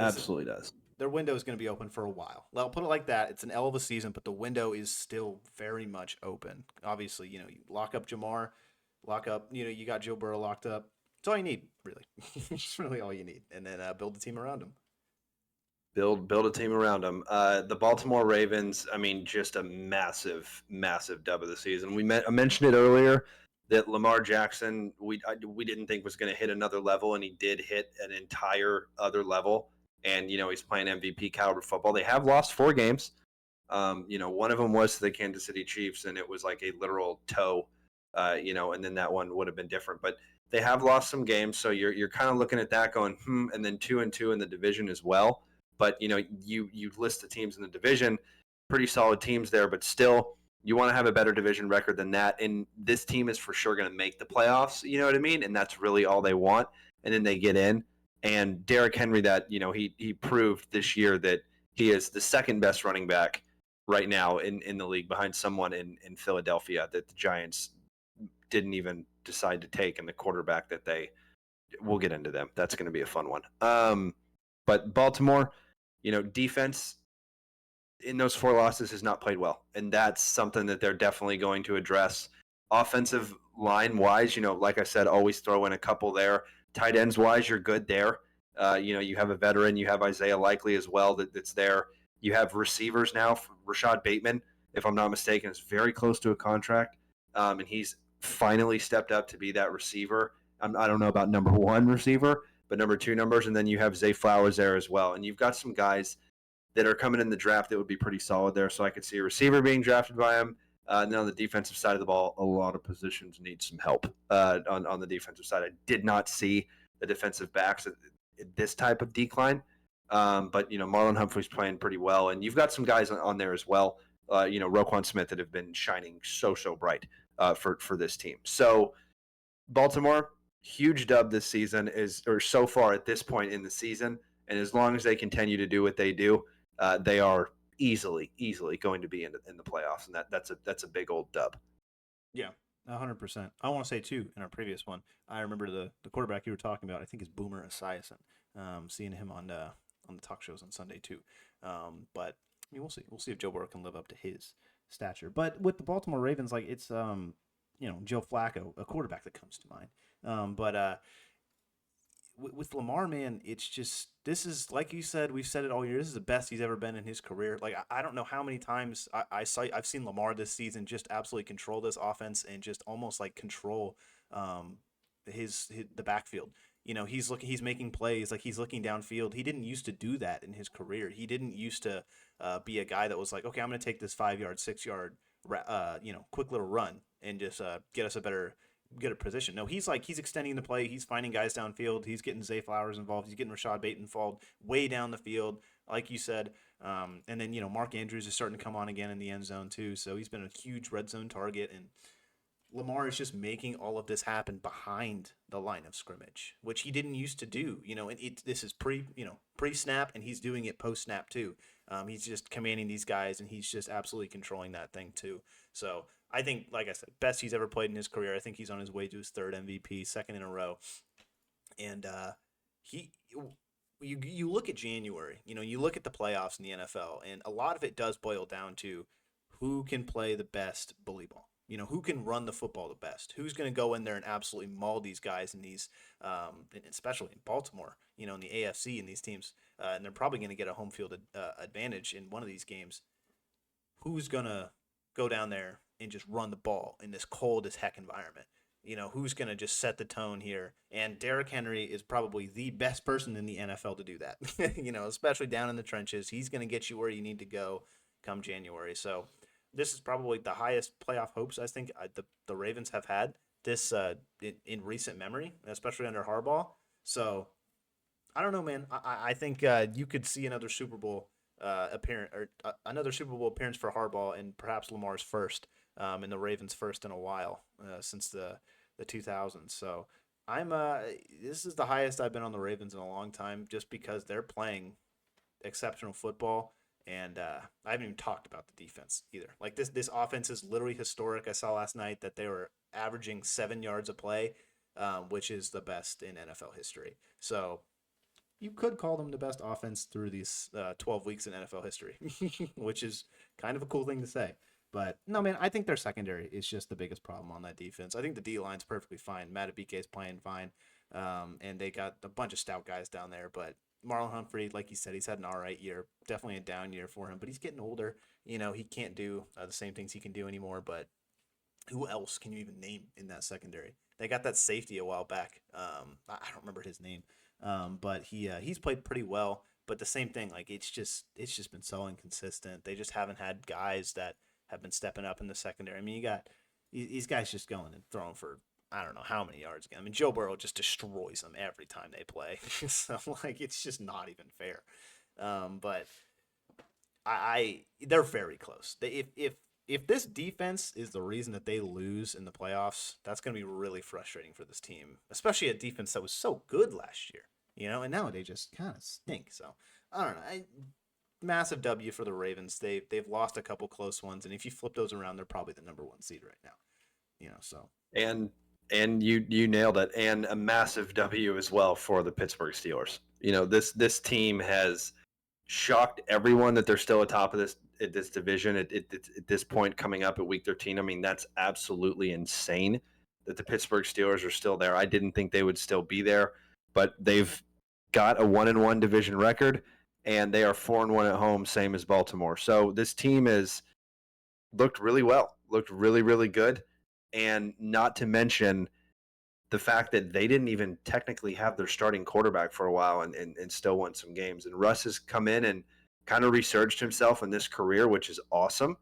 Absolutely does. their window is going to be open for a while. I'll put it like that. It's an L of a season, but the window is still very much open. Obviously, you lock up Jamar, lock up, you got Joe Burrow locked up. It's all you need, really. It's really all you need, and then build the team around him. Build a team around them. The Baltimore Ravens. I mean, just a massive dub of the season. I mentioned it earlier that Lamar Jackson we didn't think was going to hit another level, and he did hit an entire other level. And he's playing MVP caliber football. They have lost 4 games. One of them was to the Kansas City Chiefs, and it was like a literal toe. And then that one would have been different, but they have lost some games, so you're kind of looking at that going, and then 2-2 in the division as well. But you list the teams in the division, pretty solid teams there, but still you want to have a better division record than that. And this team is for sure going to make the playoffs. You know what I mean? And that's really all they want. And then they get in. And Derrick Henry, that he proved this year that he is the second best running back right now in the league, behind someone in Philadelphia that the Giants didn't even decide to take, and the quarterback that we'll get into them. That's going to be a fun one. But Baltimore, defense in those 4 losses has not played well, and that's something that they're definitely going to address. Offensive line wise, like I said, always throw in a couple there. Tight ends wise, you're good there. You have a veteran, you have Isaiah Likely as well that's there. You have receivers now. Rashad Bateman, if I'm not mistaken, is very close to a contract, and he's finally stepped up to be that receiver. I don't know about number 1 receiver, but number 2 numbers, and then you have Zay Flowers there as well. And you've got some guys that are coming in the draft that would be pretty solid there. So I could see a receiver being drafted by him. And then on the defensive side of the ball, a lot of positions need some help on the defensive side. I did not see the defensive backs at this type of decline. But, Marlon Humphrey's playing pretty well. And you've got some guys on there as well, Roquan Smith, that have been shining so bright for this team. So Baltimore, huge dub this season or so far at this point in the season. And as long as they continue to do what they do, they are easily going to be in the playoffs, and that's a big old dub. Yeah, 100%. I want to say too, in our previous one, I remember the quarterback you were talking about. I think is Boomer Esiason. Seeing him on the talk shows on Sunday too. But I mean, we'll see. We'll see if Joe Burrow can live up to his stature. But with the Baltimore Ravens, like it's Joe Flacco, a quarterback that comes to mind. But with Lamar, man, it's just this is like you said. We've said it all year. This is the best he's ever been in his career. Like I don't know how many times I've seen Lamar this season just absolutely control this offense and just almost like control the backfield. He's making plays, like he's looking downfield. He didn't used to do that in his career. He didn't used to be a guy that was like, okay, I'm going to take this 5 yard, 6 yard, quick little run and just get us a better get a position. No, he's extending the play. He's finding guys downfield. He's getting Zay Flowers involved. He's getting Rashad Bateman involved way down the field, like you said. And then Mark Andrews is starting to come on again in the end zone too. So he's been a huge red zone target, and Lamar is just making all of this happen behind the line of scrimmage, which he didn't used to do. And this is pre snap, and he's doing it post snap too. He's just commanding these guys, and he's just absolutely controlling that thing too. So I think, like I said, best he's ever played in his career. I think he's on his way to his third MVP, second in a row. And he, you look at January, you look at the playoffs in the NFL, and a lot of it does boil down to who can play the best bully ball. Who can run the football the best? Who's going to go in there and absolutely maul these guys in these, especially in Baltimore, in the AFC and these teams, and they're probably going to get a home field advantage in one of these games. Who's going to go down there and just run the ball in this cold as heck environment? Who's going to just set the tone here? And Derrick Henry is probably the best person in the NFL to do that, especially down in the trenches. He's going to get you where you need to go come January. So this is probably the highest playoff hopes I think the Ravens have had this in recent memory, especially under Harbaugh. So I don't know, man. I think you could see another Super Bowl another Super Bowl appearance for Harbaugh, and perhaps Lamar's first, and the Ravens' first in a while since the 2000s. So this is the highest I've been on the Ravens in a long time, just because they're playing exceptional football. And I haven't even talked about the defense either. Like this offense is literally historic. I saw last night that they were averaging 7 yards a play, which is the best in NFL history. So you could call them the best offense through these 12 weeks in NFL history, which is kind of a cool thing to say. But no, man, I think their secondary is just the biggest problem on that defense. I think the D line's perfectly fine. Matabike is playing fine, and they got a bunch of stout guys down there, but Marlon Humphrey, like you said, he's had an all right year. Definitely a down year for him, but he's getting older. He can't do the same things he can do anymore. But who else can you even name in that secondary? They got that safety a while back. I don't remember his name, but he's played pretty well. But the same thing, like it's just been so inconsistent. They just haven't had guys that have been stepping up in the secondary. I mean, you got these guys just going and throwing for I don't know how many yards again. I mean, Joe Burrow just destroys them every time they play. So like, it's just not even fair. But they're very close. If this defense is the reason that they lose in the playoffs, that's going to be really frustrating for this team, especially a defense that was so good last year. And now they just kind of stink. So I don't know. Massive W for the Ravens. They've lost a couple close ones, and if you flip those around, they're probably the number 1 seed right now. So and you nailed it, and a massive W as well for the Pittsburgh Steelers. This team has shocked everyone that they're still atop of this division at this point coming up at week 13. I mean, that's absolutely insane that the Pittsburgh Steelers are still there. I didn't think they would still be there, but they've got a 1-1 division record, and they are 4-1 at home, same as Baltimore. So this team has looked really well, looked really, really good. And not to mention the fact that they didn't even technically have their starting quarterback for a while and still won some games. And Russ has come in and kind of resurged himself in this career, which is awesome.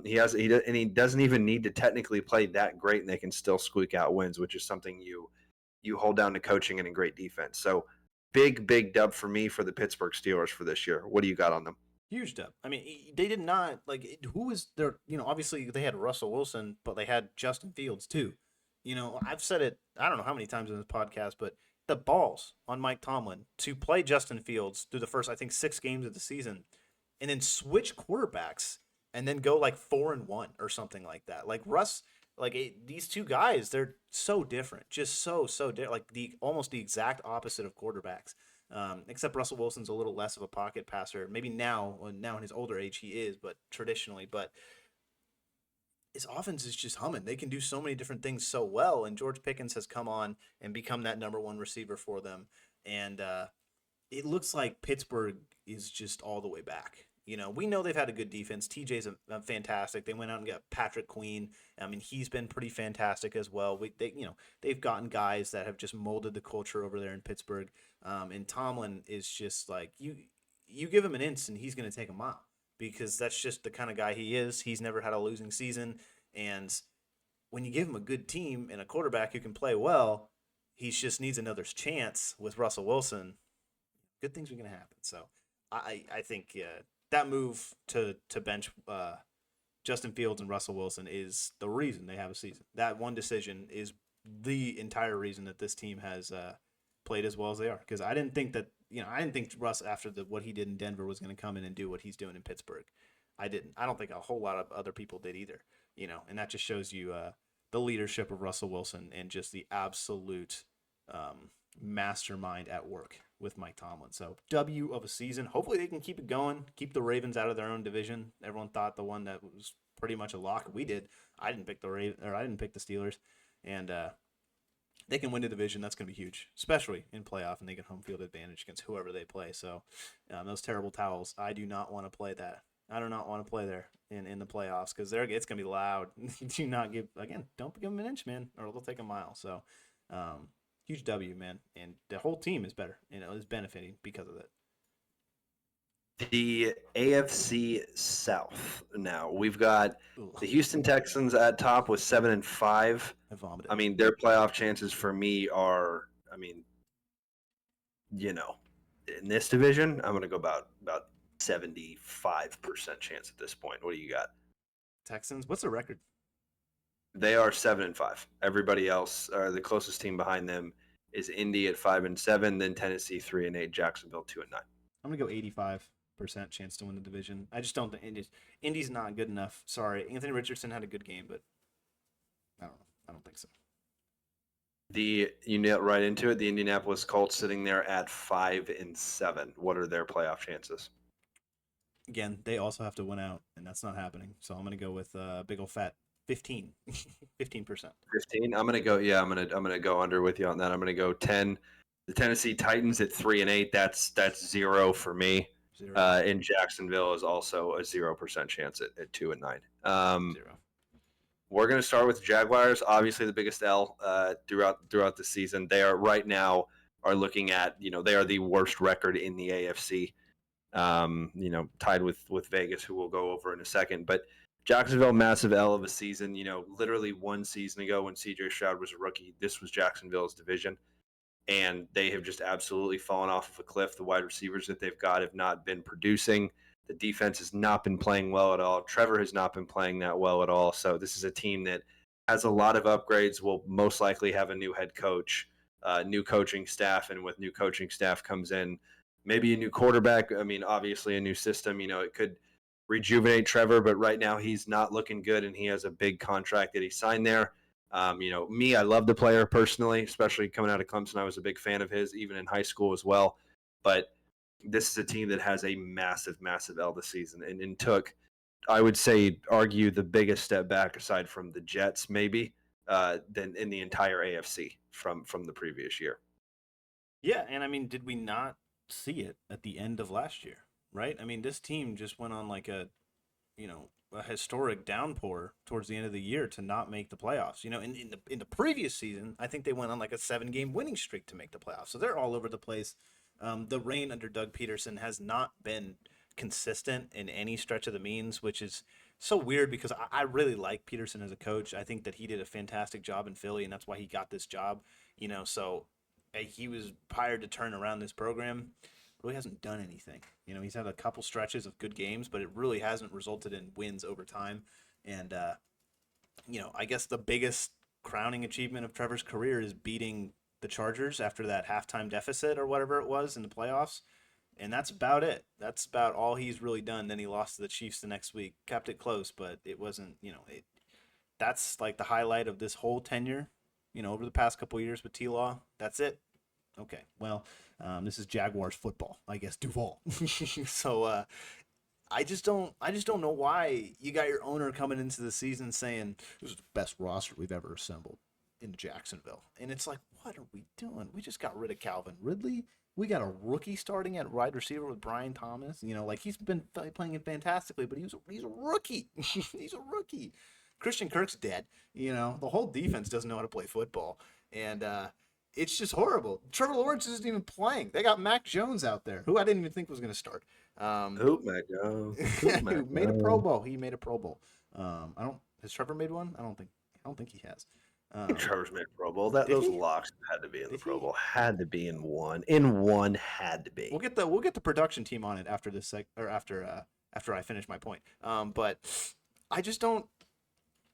He doesn't even need to technically play that great, and they can still squeak out wins, which is something you hold down to coaching and a great defense. So big dub for me for the Pittsburgh Steelers for this year. What do you got on them? Huge dub. I mean, they did not who was their. Obviously they had Russell Wilson, but they had Justin Fields too. I've said it. I don't know how many times in this podcast, but the balls on Mike Tomlin to play Justin Fields through the first, I think, 6 games of the season, and then switch quarterbacks and then go like 4-1 or something like that. Like Russ, these two guys, they're so different, just so different. Like almost the exact opposite of quarterbacks. Except Russell Wilson's a little less of a pocket passer. Maybe now in his older age he is, but traditionally, his offense is just humming. They can do so many different things so well, and George Pickens has come on and become that number 1 receiver for them. And it looks like Pittsburgh is just all the way back. We know they've had a good defense. TJ's fantastic. They went out and got Patrick Queen. I mean, he's been pretty fantastic as well. They've gotten guys that have just molded the culture over there in Pittsburgh. And Tomlin is just like you give him an inch and he's going to take a mile, because that's just the kind of guy he is. He's never had a losing season, and when you give him a good team and a quarterback who can play well, he just needs another chance with Russell Wilson. Good things are going to happen. So I think that move to bench Justin Fields and Russell Wilson is the reason they have a season. That one decision is the entire reason that this team has played as well as they are. Because I didn't think that I didn't think Russ after what he did in Denver was going to come in and do what he's doing in Pittsburgh. I didn't. I don't think a whole lot of other people did either. And that just shows you the leadership of Russell Wilson and just the absolute mastermind at work with Mike Tomlin. So W of a season. Hopefully they can keep it going, keep the Ravens out of their own division. Everyone thought the one that was pretty much a lock. We did. I didn't pick I didn't pick the Steelers, and they can win the division. That's going to be huge, especially in playoff, and they get home field advantage against whoever they play. So those terrible towels. I do not want to play that. I do not want to play there in the playoffs because it's going to be loud. Do not don't give them an inch, man, or they'll take a mile. So. Huge W, man, and the whole team is better. Is benefiting because of it. The AFC South. Now we've got the Houston Texans at top with 7-5. I vomited. I mean, their playoff chances for me are, in this division, I'm going to go about 75% chance at this point. What do you got? Texans. What's the record? They are 7-5. Everybody else, the closest team behind them, is Indy at 5-7, then Tennessee 3-8, Jacksonville 2-9. I'm gonna go 85% chance to win the division. I just don't think Indy's not good enough. Sorry, Anthony Richardson had a good game, but I don't know. I don't think so. You nailed right into it. The Indianapolis Colts sitting there at 5-7. What are their playoff chances? Again, they also have to win out, and that's not happening. So I'm gonna go with big old fat 15%. 15. I'm gonna go. Yeah, I'm gonna go under with you on that. I'm gonna go 10. The Tennessee Titans at 3-8. That's 0 for me. 0. And Jacksonville is also a 0% chance at 2-9. 0. We're gonna start with the Jaguars. Obviously, the biggest L throughout the season. They are right now looking at they are the worst record in the AFC. Tied with Vegas, who we'll go over in a second, but. Jacksonville, massive L of a season. Literally one season ago when C.J. Stroud was a rookie, this was Jacksonville's division. And they have just absolutely fallen off of a cliff. The wide receivers that they've got have not been producing. The defense has not been playing well at all. Trevor has not been playing that well at all. So this is a team that has a lot of upgrades, will most likely have a new head coach, new coaching staff. And with new coaching staff comes in maybe a new quarterback. Obviously a new system. It could rejuvenate Trevor, but right now he's not looking good, and he has a big contract that he signed there. I love the player personally, especially coming out of Clemson. I was a big fan of his, even in high school as well. But this is a team that has a massive, massive L this season, and took, I would say, argue the biggest step back aside from the Jets, maybe, than in the entire AFC from the previous year. Yeah, and did we not see it at the end of last year? Right? This team just went on like a historic downpour towards the end of the year to not make the playoffs. In the previous season, I think they went on like a 7-game winning streak to make the playoffs. So they're all over the place. The reign under Doug Peterson has not been consistent in any stretch of the means, which is so weird because I really like Peterson as a coach. I think that he did a fantastic job in Philly, and that's why he got this job. So he was hired to turn around this program. Really hasn't done anything. He's had a couple stretches of good games, but it really hasn't resulted in wins over time. And, I guess the biggest crowning achievement of Trevor's career is beating the Chargers after that halftime deficit or whatever it was in the playoffs. And that's about it. That's about all he's really done. Then he lost to the Chiefs the next week. Kept it close, but it wasn't, that's like the highlight of this whole tenure, over the past couple of years with T-Law. That's it. Okay, well, this is Jaguars football, I guess. Duval. So I just don't know why you got your owner coming into the season saying this is the best roster we've ever assembled in Jacksonville, and it's like, what are we doing? We just got rid of Calvin Ridley. We got a rookie starting at wide receiver with Brian Thomas. He's been playing it fantastically, but he's a rookie. He's a rookie. Christian Kirk's dead. The whole defense doesn't know how to play football, and it's just horrible. Trevor Lawrence isn't even playing. They got Mac Jones out there, who I didn't even think was going to start. Mac Jones? Who made a Pro Bowl? He made a Pro Bowl. Has Trevor made one? I don't don't think he has. I think Trevor's made a Pro Bowl. Did Those he? locks had to be in the Did Pro he? Bowl. Had to be in one. In one had to be. We'll get the production team on it after this or after I finish my point. But I just don't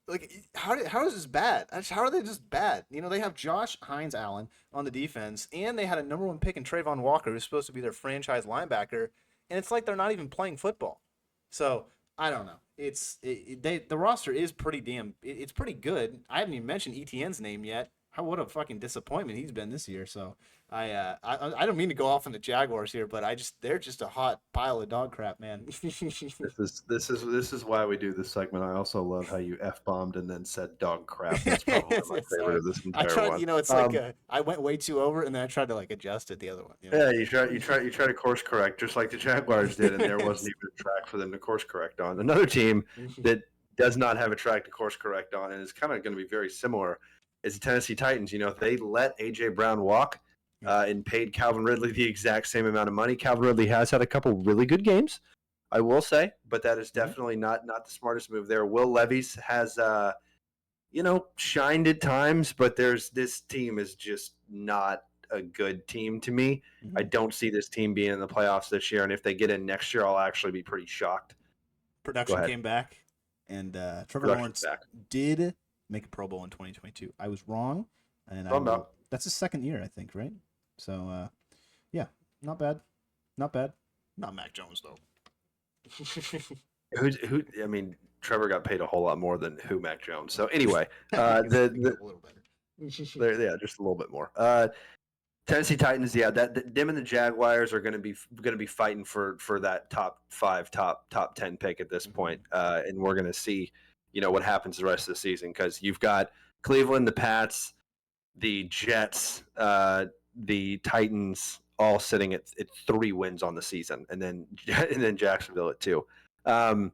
like how is this bad? How are they just bad? You know, they have Josh Hines Allen on the defense, and they had a number 1 pick in Trayvon Walker, who's supposed to be their franchise linebacker, and it's like they're not even playing football. So I don't know. The roster is pretty it's pretty good. I haven't even mentioned ETN's name yet. What a fucking disappointment he's been this year. So I don't mean to go off on the Jaguars here, but they're just a hot pile of dog crap, man. This is why we do this segment. I also love how you f-bombed and then said dog crap. That's probably my favorite of this I entire tried, one. you know, it's like I went way too over, and then I tried to like adjust it the other one. You know? Yeah, you try to course correct just like the Jaguars did, and there wasn't even a track for them to course correct on. Another team that does not have a track to course correct on and is kind of going to be very similar is the Tennessee Titans. You know, they let AJ Brown walk and paid Calvin Ridley the exact same amount of money. Calvin Ridley has had a couple really good games, I will say, but that is definitely not the smartest move there. Will Levis has shined at times, but this team is just not a good team to me. I don't see this team being in the playoffs this year, and if they get in next year, I'll actually be pretty shocked. Production came back, and Trevor Lawrence did make a Pro Bowl in 2022. I was wrong, and that's his second year, I think, right? So, yeah, not bad. Not Mac Jones though. Who? I mean, Trevor got paid a whole lot more than Mac Jones. So anyway, a little better. Yeah, just a little bit more. Tennessee Titans, them and the Jaguars are going to be fighting for that top 5, top 10 pick at this point. And we're going to see, what happens the rest of the season, because you've got Cleveland, the Pats, the Jets, the Titans, all sitting at 3 wins on the season, and then Jacksonville at 2. Do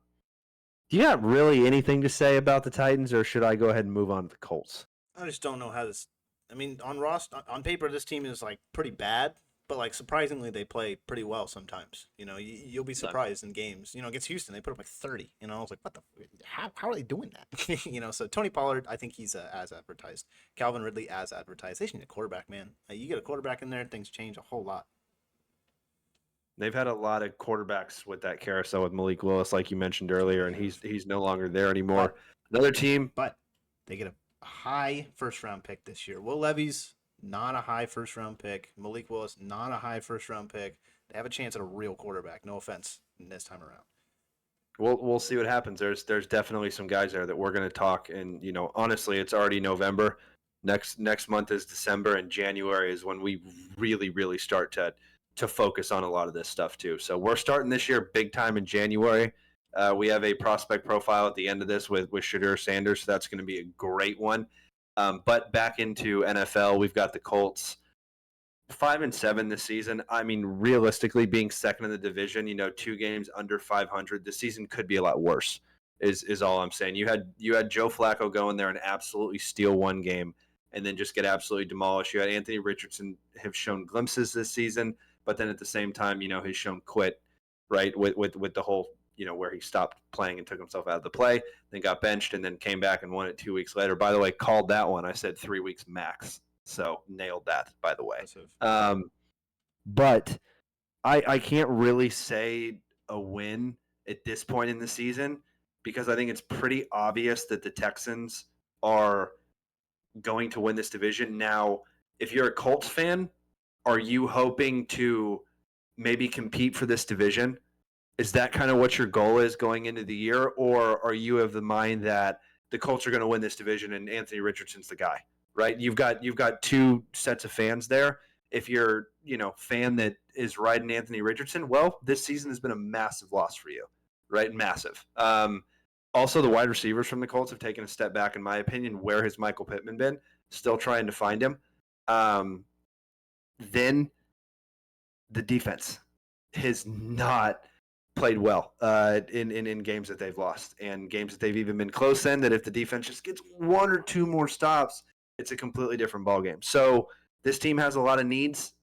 you have really anything to say about the Titans, or should I go ahead and move on to the Colts? I just don't know how this. I mean, on paper, this team is like pretty bad, but like surprisingly, they play pretty well sometimes. You know, you'll be surprised in games. You know, against Houston, they put up like 30. You know, I was like, what the? How are they doing that? So Tony Pollard, I think he's as advertised. Calvin Ridley as advertised. They should need a quarterback, man. You get a quarterback in there, things change a whole lot. They've had a lot of quarterbacks with that carousel with Malik Willis, like you mentioned earlier, and he's no longer there anymore. Another team, but they get a high first-round pick this year. Will Levis, not a high first-round pick. Malik Willis, not a high first-round pick. They have a chance at a real quarterback. No offense this time around. We'll see what happens. There's definitely some guys there that we're going to talk, and honestly, it's already November. Next month is December, and January is when we really start to focus on a lot of this stuff too. So we're starting this year big time in January. We have a prospect profile at the end of this with Shadur Sanders, so that's going to be a great one. But back into NFL, we've got the Colts 5-7 this season. I mean, realistically, being second in the division, 2 games under 500, the season could be a lot worse. Is all I'm saying. You had Joe Flacco go in there and absolutely steal one game, and then just get absolutely demolished. You had Anthony Richardson have shown glimpses this season, but then at the same time, he's shown quit, right, with the whole, where he stopped playing and took himself out of the play, then got benched, and then came back and won it 2 weeks later. By the way, called that one. I said 3 weeks max. So nailed that, by the way. But I can't really say a win at this point in the season, because I think it's pretty obvious that the Texans are going to win this division. Now, if you're a Colts fan, are you hoping to maybe compete for this division? Is that kind of what your goal is going into the year? Or are you of the mind that the Colts are going to win this division and Anthony Richardson's the guy, right? You've got 2 sets of fans there. If you're, fan that is riding Anthony Richardson, well, this season has been a massive loss for you, right? Massive. Also, the wide receivers from the Colts have taken a step back, in my opinion. Where has Michael Pittman been? Still trying to find him. Then the defense has not played well in games that they've lost, and games that they've even been close in, that if the defense just gets 1 or 2 more stops, it's a completely different ballgame. So this team has a lot of needs,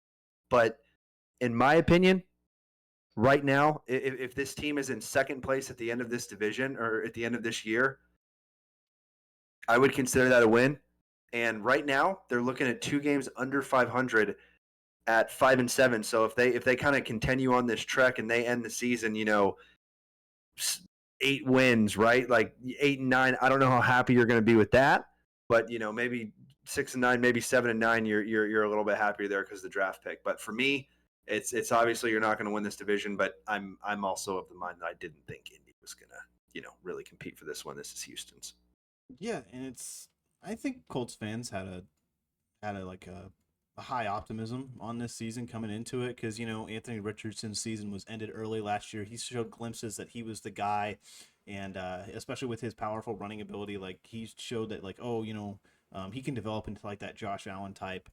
but in my opinion, right now, if this team is in second place at the end of this division or at the end of this year, I would consider that a win. And right now, they're looking at 2 games under 500 at 5-7. So if they kind of continue on this trek and they end the season, 8 wins, right? Like 8-9. I don't know how happy you're going to be with that, but maybe 6-9, maybe 7-9. You're a little bit happier there because of the draft pick. But for me, it's obviously you're not going to win this division. But I'm also of the mind that I didn't think Indy was going to really compete for this one. This is Houston's. Yeah, and I think Colts fans had a high optimism on this season coming into it because Anthony Richardson's season was ended early last year. He showed glimpses that he was the guy, and especially with his powerful running ability, like he showed that he can develop into like that Josh Allen type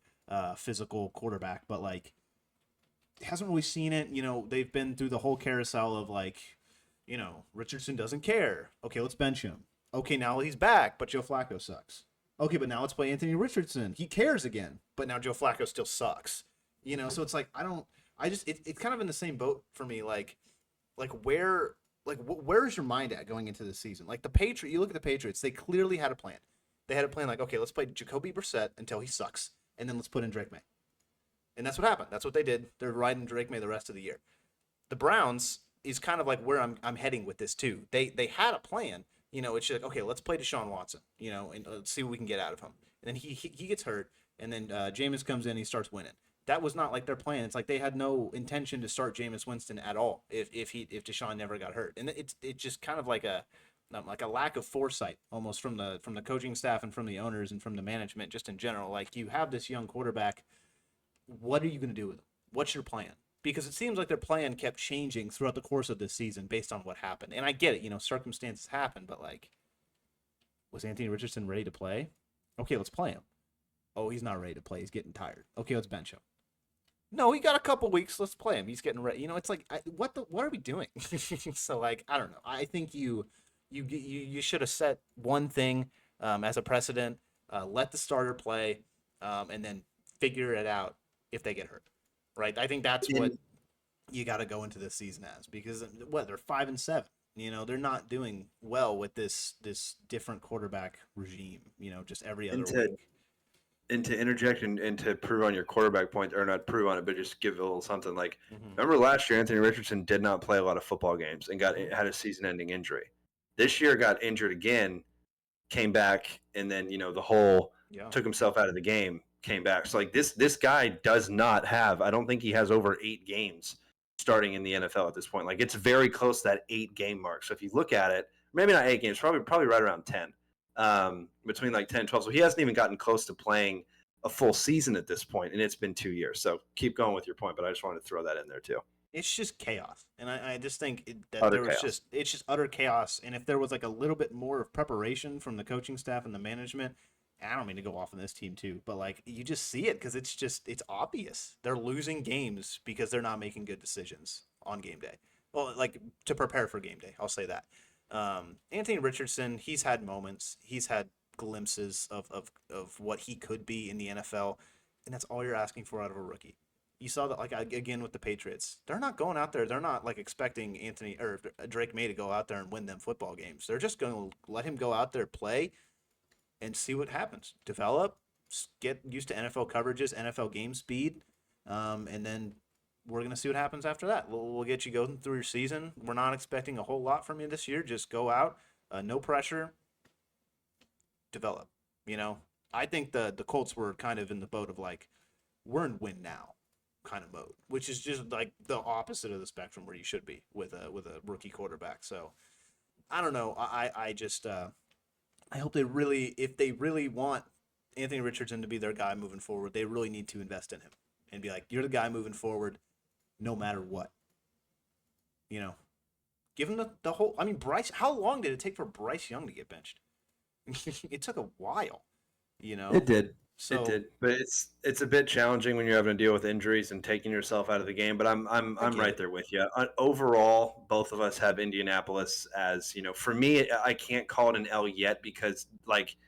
physical quarterback, but like hasn't really seen it. They've been through the whole carousel of Richardson doesn't care. Okay, let's bench him. Okay, now he's back, but Joe Flacco sucks. Okay, but now let's play Anthony Richardson. He cares again, but now Joe Flacco still sucks. So it's like it's kind of in the same boat for me. Where is your mind at going into the season? Like you look at the Patriots, they clearly had a plan. They had a plan like, okay, let's play Jacoby Brissett until he sucks, and then let's put in Drake May. And that's what happened. That's what they did. They're riding Drake May the rest of the year. The Browns is kind of like where I'm heading with this too. They had a plan. It's just like, okay, let's play Deshaun Watson, and let's see what we can get out of him. And then he gets hurt, and then Jameis comes in, and he starts winning. That was not like their plan. It's like they had no intention to start Jameis Winston at all if Deshaun never got hurt. And it's just kind of like a lack of foresight almost from the coaching staff and from the owners and from the management just in general. Like you have this young quarterback, what are you going to do with him? What's your plan? Because it seems like their plan kept changing throughout the course of this season based on what happened. And I get it, circumstances happen, but like, was Anthony Richardson ready to play? Okay, let's play him. Oh, he's not ready to play. He's getting tired. Okay, let's bench him. No, he got a couple weeks. Let's play him. He's getting ready. It's like, what are we doing? So like, I don't know. I think you should have set one thing as a precedent. Let the starter play, and then figure it out if they get hurt. Right, I think that's what you got to go into this season as because they're 5-7. They're not doing well with this different quarterback regime. Just every other week. And to interject and to prove on your quarterback point, or not prove on it, but just give a little something. Like, remember last year, Anthony Richardson did not play a lot of football games and had a season-ending injury. This year, got injured again, came back, and then the whole took himself out of the game. Came back. So like this guy does not have, I don't think he has over 8 games starting in the NFL at this point. Like it's very close to that 8 game mark. So if you look at it, maybe not 8 games, probably right around 10, between like 10 and 12. So he hasn't even gotten close to playing a full season at this point, and it's been 2 years. So keep going with your point, but I just wanted to throw that in there too. It's just chaos, and I just think it's just utter chaos. And if there was like a little bit more of preparation from the coaching staff and the management, I don't mean to go off on this team too, but like you just see it because it's obvious they're losing games because they're not making good decisions on game day. Well, like to prepare for game day, I'll say that. Anthony Richardson, he's had moments, he's had glimpses of what he could be in the NFL, and that's all you're asking for out of a rookie. You saw that like again with the Patriots, they're not going out there. They're not like expecting Anthony or Drake May to go out there and win them football games. They're just going to let him go out there, play, and see what happens. Develop, get used to NFL coverages, NFL game speed, and then we're going to see what happens after that. We'll get you going through your season. We're not expecting a whole lot from you this year. Just go out, no pressure, develop. I think the Colts were kind of in the boat of like, we're in win now kind of mode, which is just like the opposite of the spectrum where you should be with a rookie quarterback. So I don't know. I just I hope if they really want Anthony Richardson to be their guy moving forward, they really need to invest in him and be like, you're the guy moving forward no matter what. Give him the whole, I mean, Bryce, how long did it take for Bryce Young to get benched? It took a while, It did. So, it did, but it's a bit challenging when you're having to deal with injuries and taking yourself out of the game. But I'm right there with you. Overall, both of us have Indianapolis as For me, I can't call it an L yet because like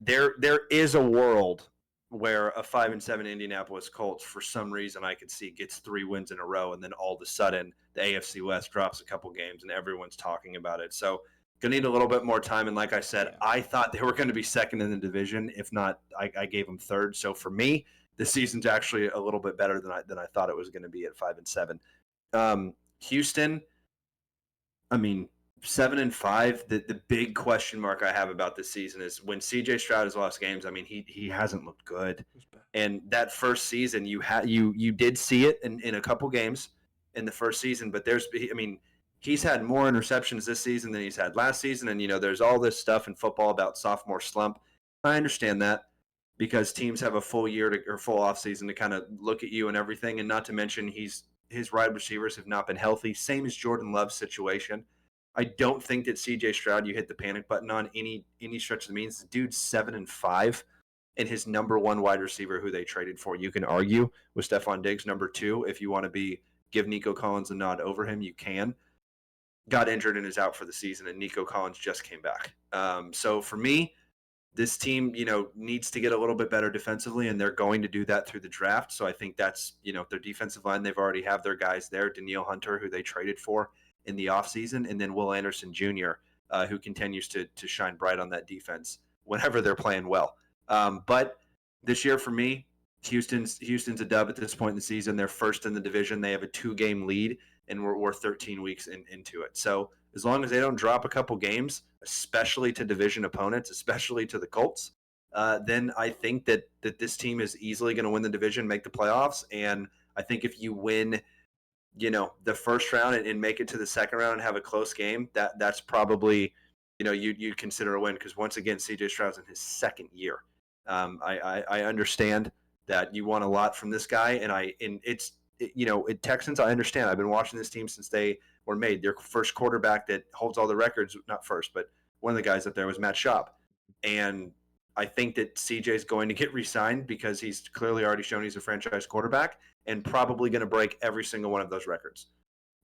there is a world where a 5-7 Indianapolis Colts for some reason I could see gets 3 wins in a row, and then all of a sudden the AFC West drops a couple games and everyone's talking about it. So Gonna need a little bit more time. And like I said, Yeah. I thought they were going to be second in the division. If not, I gave them third. So for me, the season's actually a little bit better than I thought it was going to be at 5-7. Houston, I mean, 7-5. The big question mark I have about this season is when CJ Stroud has lost games. I mean, he hasn't looked good. And that first season, you did see it in a couple games in the first season. But he's had more interceptions this season than he's had last season. And there's all this stuff in football about sophomore slump. I understand that because teams have a full year or full offseason to kind of look at you and everything. And not to mention his wide receivers have not been healthy. Same as Jordan Love's situation. I don't think that CJ Stroud you hit the panic button on any stretch of the means. The dude's 7-5, and his number one wide receiver who they traded for, you can argue, with Stephon Diggs, number 2. If you want to give Nico Collins a nod over him, you can. Got injured and is out for the season, and Nico Collins just came back. So for me, this team, needs to get a little bit better defensively, and they're going to do that through the draft. So I think that's, their defensive line, they've already have their guys there. Danielle Hunter, who they traded for in the offseason, and then Will Anderson Jr., who continues to shine bright on that defense whenever they're playing well. But this year for me, Houston's a dub at this point in the season. They're first in the division. They have a 2-game lead, and we're 13 weeks into it. So as long as they don't drop a couple games, especially to division opponents, especially to the Colts, then I think that this team is easily going to win the division, make the playoffs. And I think if you win, the first round and make it to the second round and have a close game, that's probably, you'd consider a win, because once again, CJ Stroud's in his second year. I understand that you want a lot from this guy, and Texans, I understand. I've been watching this team since they were made. Their first quarterback that holds all the records, not first, but one of the guys up there was Matt Schaub. And I think that CJ is going to get re-signed because he's clearly already shown he's a franchise quarterback and probably going to break every single one of those records.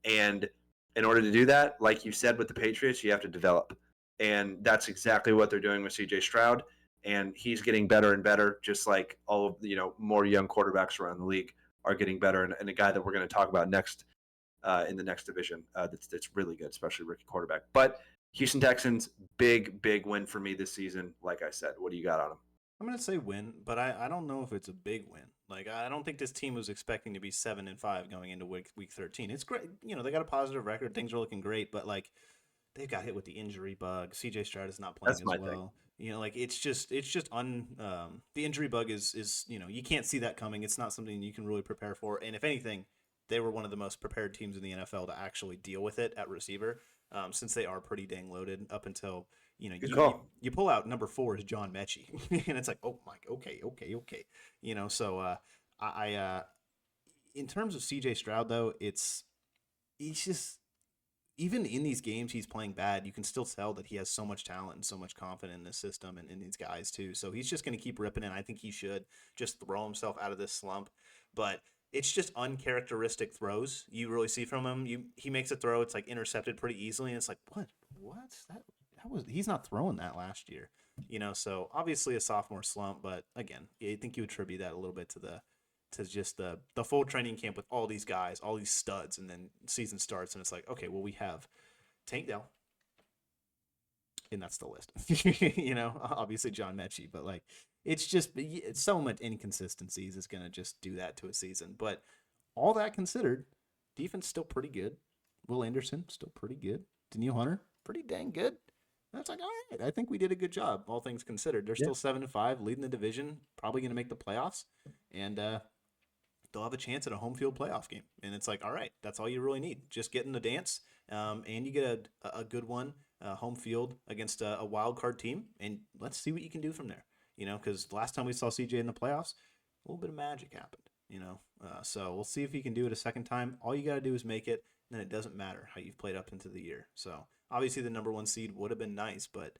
And in order to do that, like you said with the Patriots, you have to develop. And that's exactly what they're doing with CJ Stroud. And he's getting better and better, just like all of more young quarterbacks around the league are getting better. And a guy that we're going to talk about next in the next division that's really good, especially rookie quarterback. But Houston Texans, big win for me this season. Like I said, what do you got on them? I'm going to say win, but I don't know if it's a big win. Like, I don't think this team was expecting to be 7-5 going into week 13. It's great. They got a positive record. Things are looking great, but like, they've got hit with the injury bug. CJ Stroud is not playing as well. Thing. It's just the injury bug is you can't see that coming. It's not something you can really prepare for. And if anything, they were one of the most prepared teams in the NFL to actually deal with it at receiver, since they are pretty dang loaded up until, you pull out number 4 is John Mechie. And it's like, oh my, okay. So I in terms of CJ Stroud, though, he's just, even in these games he's playing bad, you can still tell that he has so much talent and so much confidence in this system and in these guys too. So he's just going to keep ripping, and I think he should just throw himself out of this slump. But it's just uncharacteristic throws you really see from him. He makes a throw, it's like intercepted pretty easily, and it's like, what's that? He's not throwing that last year, So obviously a sophomore slump, but again, I think you attribute that a little bit to just the full training camp with all these guys, all these studs, and then season starts, and it's like, okay, well, we have Tank Dell, and that's the list. Obviously John Mechie, but like, it's so much inconsistencies is going to just do that to a season. But all that considered, defense still pretty good. Will Anderson still pretty good. Danielle Hunter pretty dang good. That's like, all right, I think we did a good job, all things considered. They're still 7-5, leading the division, probably going to make the playoffs, and they'll have a chance at a home field playoff game. And it's like, all right, that's all you really need. Just get in the dance, and you get a good one, home field against a wild card team, and let's see what you can do from there. Because last time we saw CJ in the playoffs, a little bit of magic happened. So we'll see if he can do it a second time. All you got to do is make it, and then it doesn't matter how you've played up into the year. So obviously the number 1 seed would have been nice, but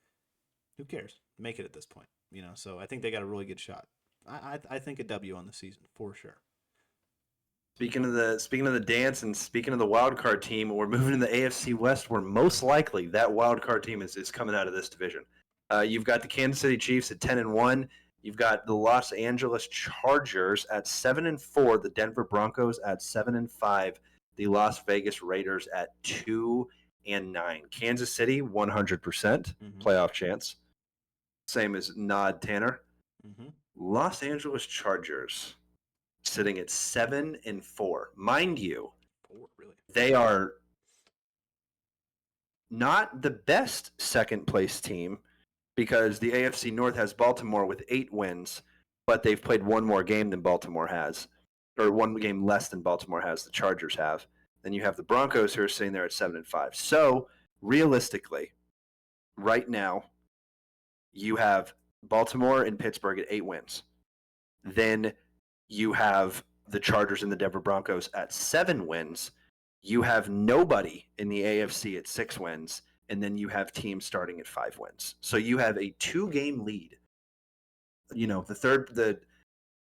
who cares? Make it at this point. So I think they got a really good shot. I think a W on the season for sure. Speaking of the dance and speaking of the wild card team, we're moving to the AFC West, where most likely that wild card team is coming out of this division. You've got the Kansas City Chiefs at 10-1. You've got the Los Angeles Chargers at 7-4. The Denver Broncos at 7-5. The Las Vegas Raiders at 2-8. and 9. Kansas City, 100% playoff chance. Same as Nod Tanner. Los Angeles Chargers sitting at 7-4. Mind you, they are not the best second place team because the AFC North has Baltimore with 8 wins, but they've played one more game than Baltimore has, or one game less than Baltimore has, the Chargers have. Then you have the Broncos who are sitting there at 7-5. So realistically, right now, you have Baltimore and Pittsburgh at 8 wins. Then you have the Chargers and the Denver Broncos at 7 wins. You have nobody in the AFC at 6 wins. And then you have teams starting at 5 wins. So you have a 2-game lead.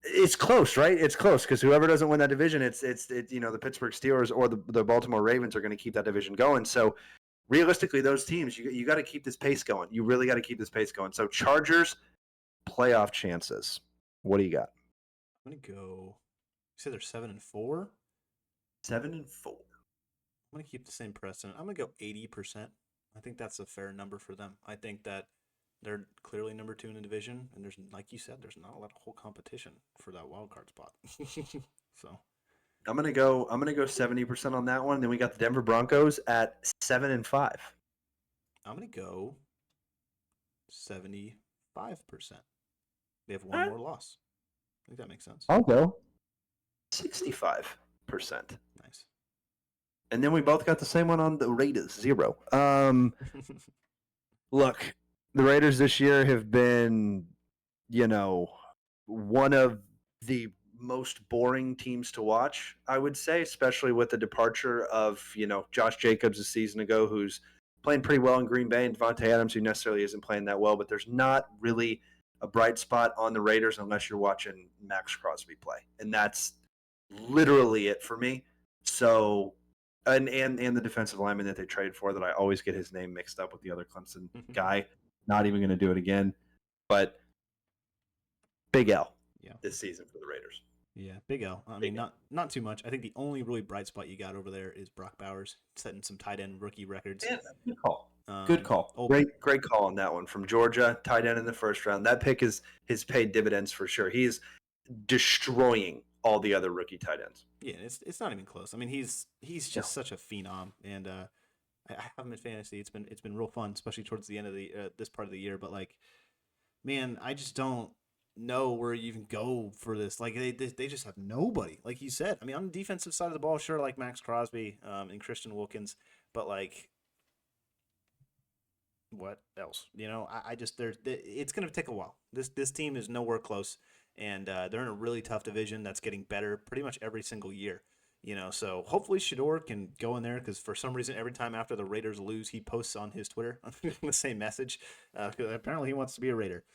It's close, right? It's close because whoever doesn't win that division, it's the Pittsburgh Steelers or the Baltimore Ravens are going to keep that division going. So realistically, those teams, you got to keep this pace going. You really got to keep this pace going. So Chargers playoff chances. What do you got? I'm gonna go. You said they're 7-4. 7-4. I'm gonna keep the same precedent. I'm gonna go 80%. I think that's a fair number for them. I think that they're clearly number 2 in the division, and there's, like you said, there's not a lot of whole competition for that wild card spot. So I'm gonna go 70% on that one. Then we got the Denver Broncos at 7-5. I'm gonna go 75%. They have one more loss. I think that makes sense. I'll go 65%. Nice. And then we both got the same one on the Raiders, 0. Look, the Raiders this year have been, one of the most boring teams to watch, I would say, especially with the departure of, Josh Jacobs a season ago, who's playing pretty well in Green Bay, and Devontae Adams, who necessarily isn't playing that well, but there's not really a bright spot on the Raiders unless you're watching Max Crosby play. And that's literally it for me. So, and the defensive lineman that they traded for, that I always get his name mixed up with the other Clemson guy. Not even going to do it again. But big L this season for the Raiders. Yeah, big L. I mean, not too much. I think the only really bright spot you got over there is Brock Bowers setting some tight end rookie records. Yeah, good call. Good call. Great call on that one from Georgia, tight end in the first round. That pick has paid dividends for sure. He's destroying all the other rookie tight ends. Yeah, it's not even close. I mean, he's just such a phenom, and I have him in fantasy. It's been real fun, especially towards the end of the this part of the year. But like, man, I just don't know where you even go for this. Like they just have nobody. Like you said, I mean, on the defensive side of the ball, sure, like Max Crosby and Christian Wilkins, but like, what else? I just it's gonna take a while. This team is nowhere close, and they're in a really tough division that's getting better pretty much every single year. So hopefully Shador can go in there, because for some reason every time after the Raiders lose, he posts on his Twitter the same message. Apparently he wants to be a Raider.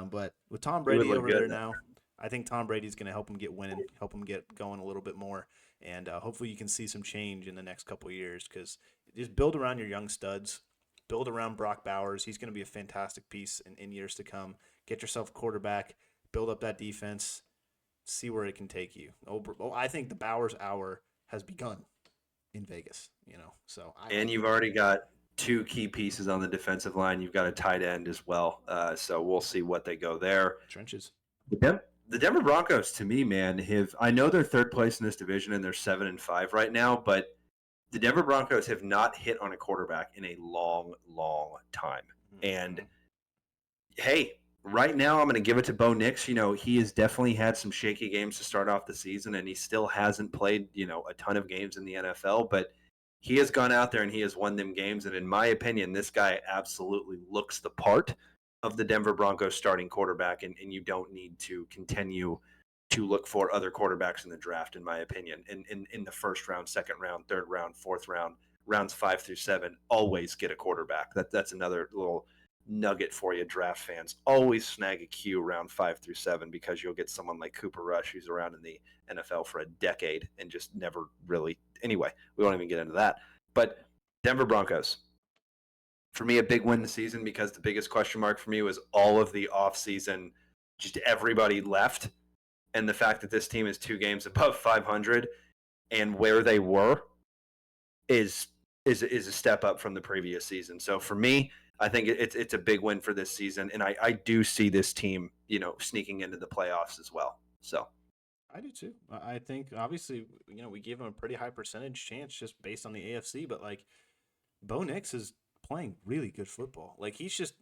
But with Tom Brady over there now, I think Tom Brady's going to help him get winning, help him get going a little bit more, and hopefully you can see some change in the next couple of years, because just build around your young studs, build around Brock Bowers. He's going to be a fantastic piece in years to come. Get yourself a quarterback, build up that defense, see where it can take you. I think the Bowers hour has begun in Vegas, So you've already got 2 key pieces on the defensive line. You've got a tight end as well. So we'll see what they go there. Trenches. The Denver Broncos, to me, man, I know they're third place in this division and they're 7-5 right now, but the Denver Broncos have not hit on a quarterback in a long, long time. And hey, right now, I'm going to give it to Bo Nix. He has definitely had some shaky games to start off the season, and he still hasn't played, a ton of games in the NFL. But he has gone out there and he has won them games. And in my opinion, this guy absolutely looks the part of the Denver Broncos starting quarterback, and you don't need to continue to look for other quarterbacks in the draft, in my opinion. In the first round, second round, third round, fourth round, rounds 5 through 7, always get a quarterback. That's another little nugget for you, draft fans. Always snag a Q round 5 through 7, because you'll get someone like Cooper Rush, who's around in the NFL for a decade and just never really. Anyway, we won't even get into that. But Denver Broncos, for me, a big win this season, because the biggest question mark for me was all of the offseason, just everybody left, and the fact that this team is 2 games above 500 and where they were is is a step up from the previous season. So for me, I think it's a big win for this season, and I do see this team, sneaking into the playoffs as well. So I do too. I think obviously, we gave him a pretty high percentage chance just based on the AFC, but like Bo Nix is playing really good football. Like he's just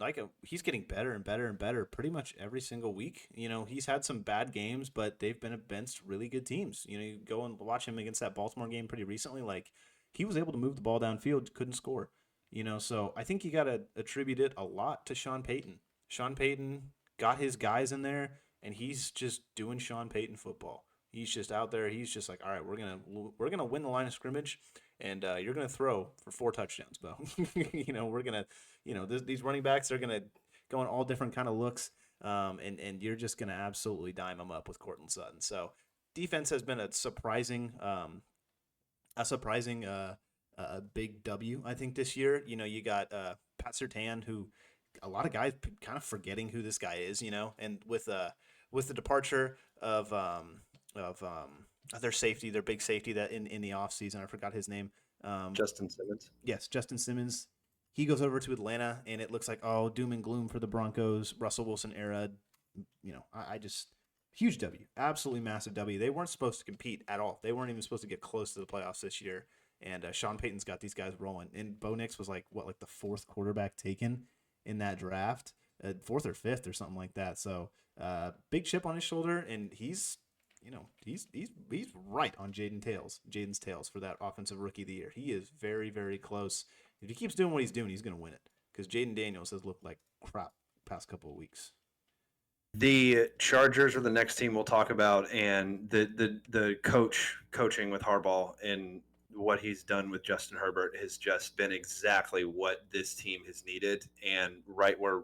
he's getting better and better and better pretty much every single week. He's had some bad games, but they've been against really good teams. You go and watch him against that Baltimore game pretty recently. Like he was able to move the ball downfield, couldn't score. So I think you got to attribute it a lot to Sean Payton. Sean Payton got his guys in there, and he's just doing Sean Payton football. He's just out there. He's just like, all right, we're gonna win the line of scrimmage, and you're gonna throw for 4 touchdowns, Bo. We're gonna, these running backs are gonna go on all different kind of looks, and you're just gonna absolutely dime them up with Cortland Sutton. So defense has been a surprising big W, I think, this year. You got Pat Surtain, who a lot of guys kind of forgetting who this guy is, and with the departure of their safety, their big safety that in the offseason, I forgot his name. Justin Simmons. Yes, Justin Simmons. He goes over to Atlanta, and it looks like, doom and gloom for the Broncos, Russell Wilson era. I just huge W, absolutely massive W. They weren't supposed to compete at all. They weren't even supposed to get close to the playoffs this year. And Sean Payton's got these guys rolling. And Bo Nix was like the 4th quarterback taken in that draft, 4th or 5th or something like that. So big chip on his shoulder, and he's right on Jaden's tails for that offensive rookie of the year. He is very, very close. If he keeps doing what he's doing, he's going to win it, because Jaden Daniels has looked like crap past couple of weeks. The Chargers are the next team we'll talk about, and the coaching with Harbaugh and what he's done with Justin Herbert has just been exactly what this team has needed, and right where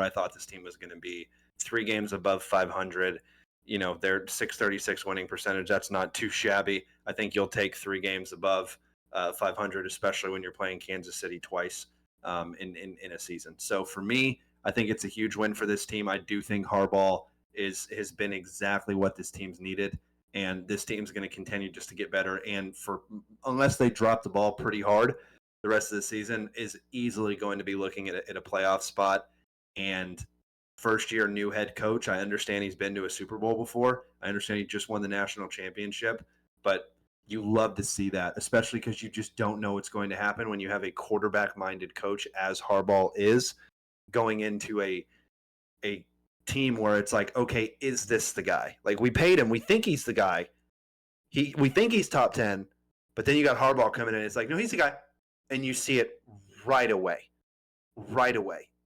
I thought this team was going to be. 3 games above 500. Their 636 winning percentage. That's not too shabby. I think you'll take 3 games above 500, especially when you're playing Kansas City twice in a season. So for me, I think it's a huge win for this team. I do think Harbaugh has been exactly what this team's needed, and this team's going to continue just to get better. And unless they drop the ball pretty hard, the rest of the season is easily going to be looking at a playoff spot. And first-year new head coach, I understand he's been to a Super Bowl before. I understand he just won the national championship, but you love to see that, especially because you just don't know what's going to happen when you have a quarterback-minded coach, as Harbaugh is, going into a team where it's like, okay, is this the guy? Like, we paid him. We think he's the guy. We think he's top 10, but then you got Harbaugh coming in. It's like, no, he's the guy. And you see it right away.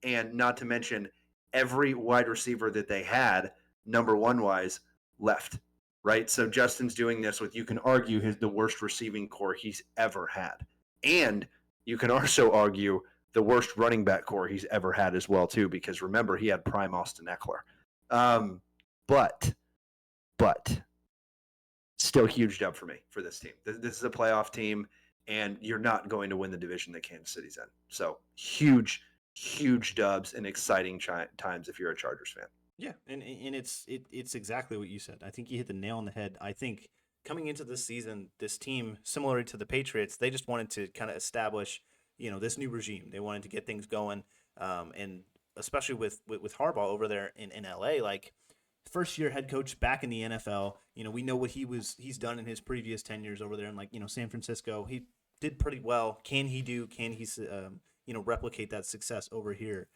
And not to mention, every wide receiver that they had, number 1 wise, left, right? So Justin's doing this with, you can argue, the worst receiving core he's ever had. And you can also argue the worst running back core he's ever had as well, too, because remember, he had prime Austin Eckler. But still huge dub for me for this team. This is a playoff team, and you're not going to win the division that Kansas City's in. So huge dubs and exciting times if you're a Chargers fan. Yeah, and it's exactly what you said. I think you hit the nail on the head. I think coming into this season, this team, similar to the Patriots, they just wanted to kind of establish, this new regime. They wanted to get things going, and especially with Harbaugh over there in LA, like first-year head coach back in the NFL. We know what he's done in his previous 10 years over there in San Francisco. He did pretty well. Can he replicate that success over here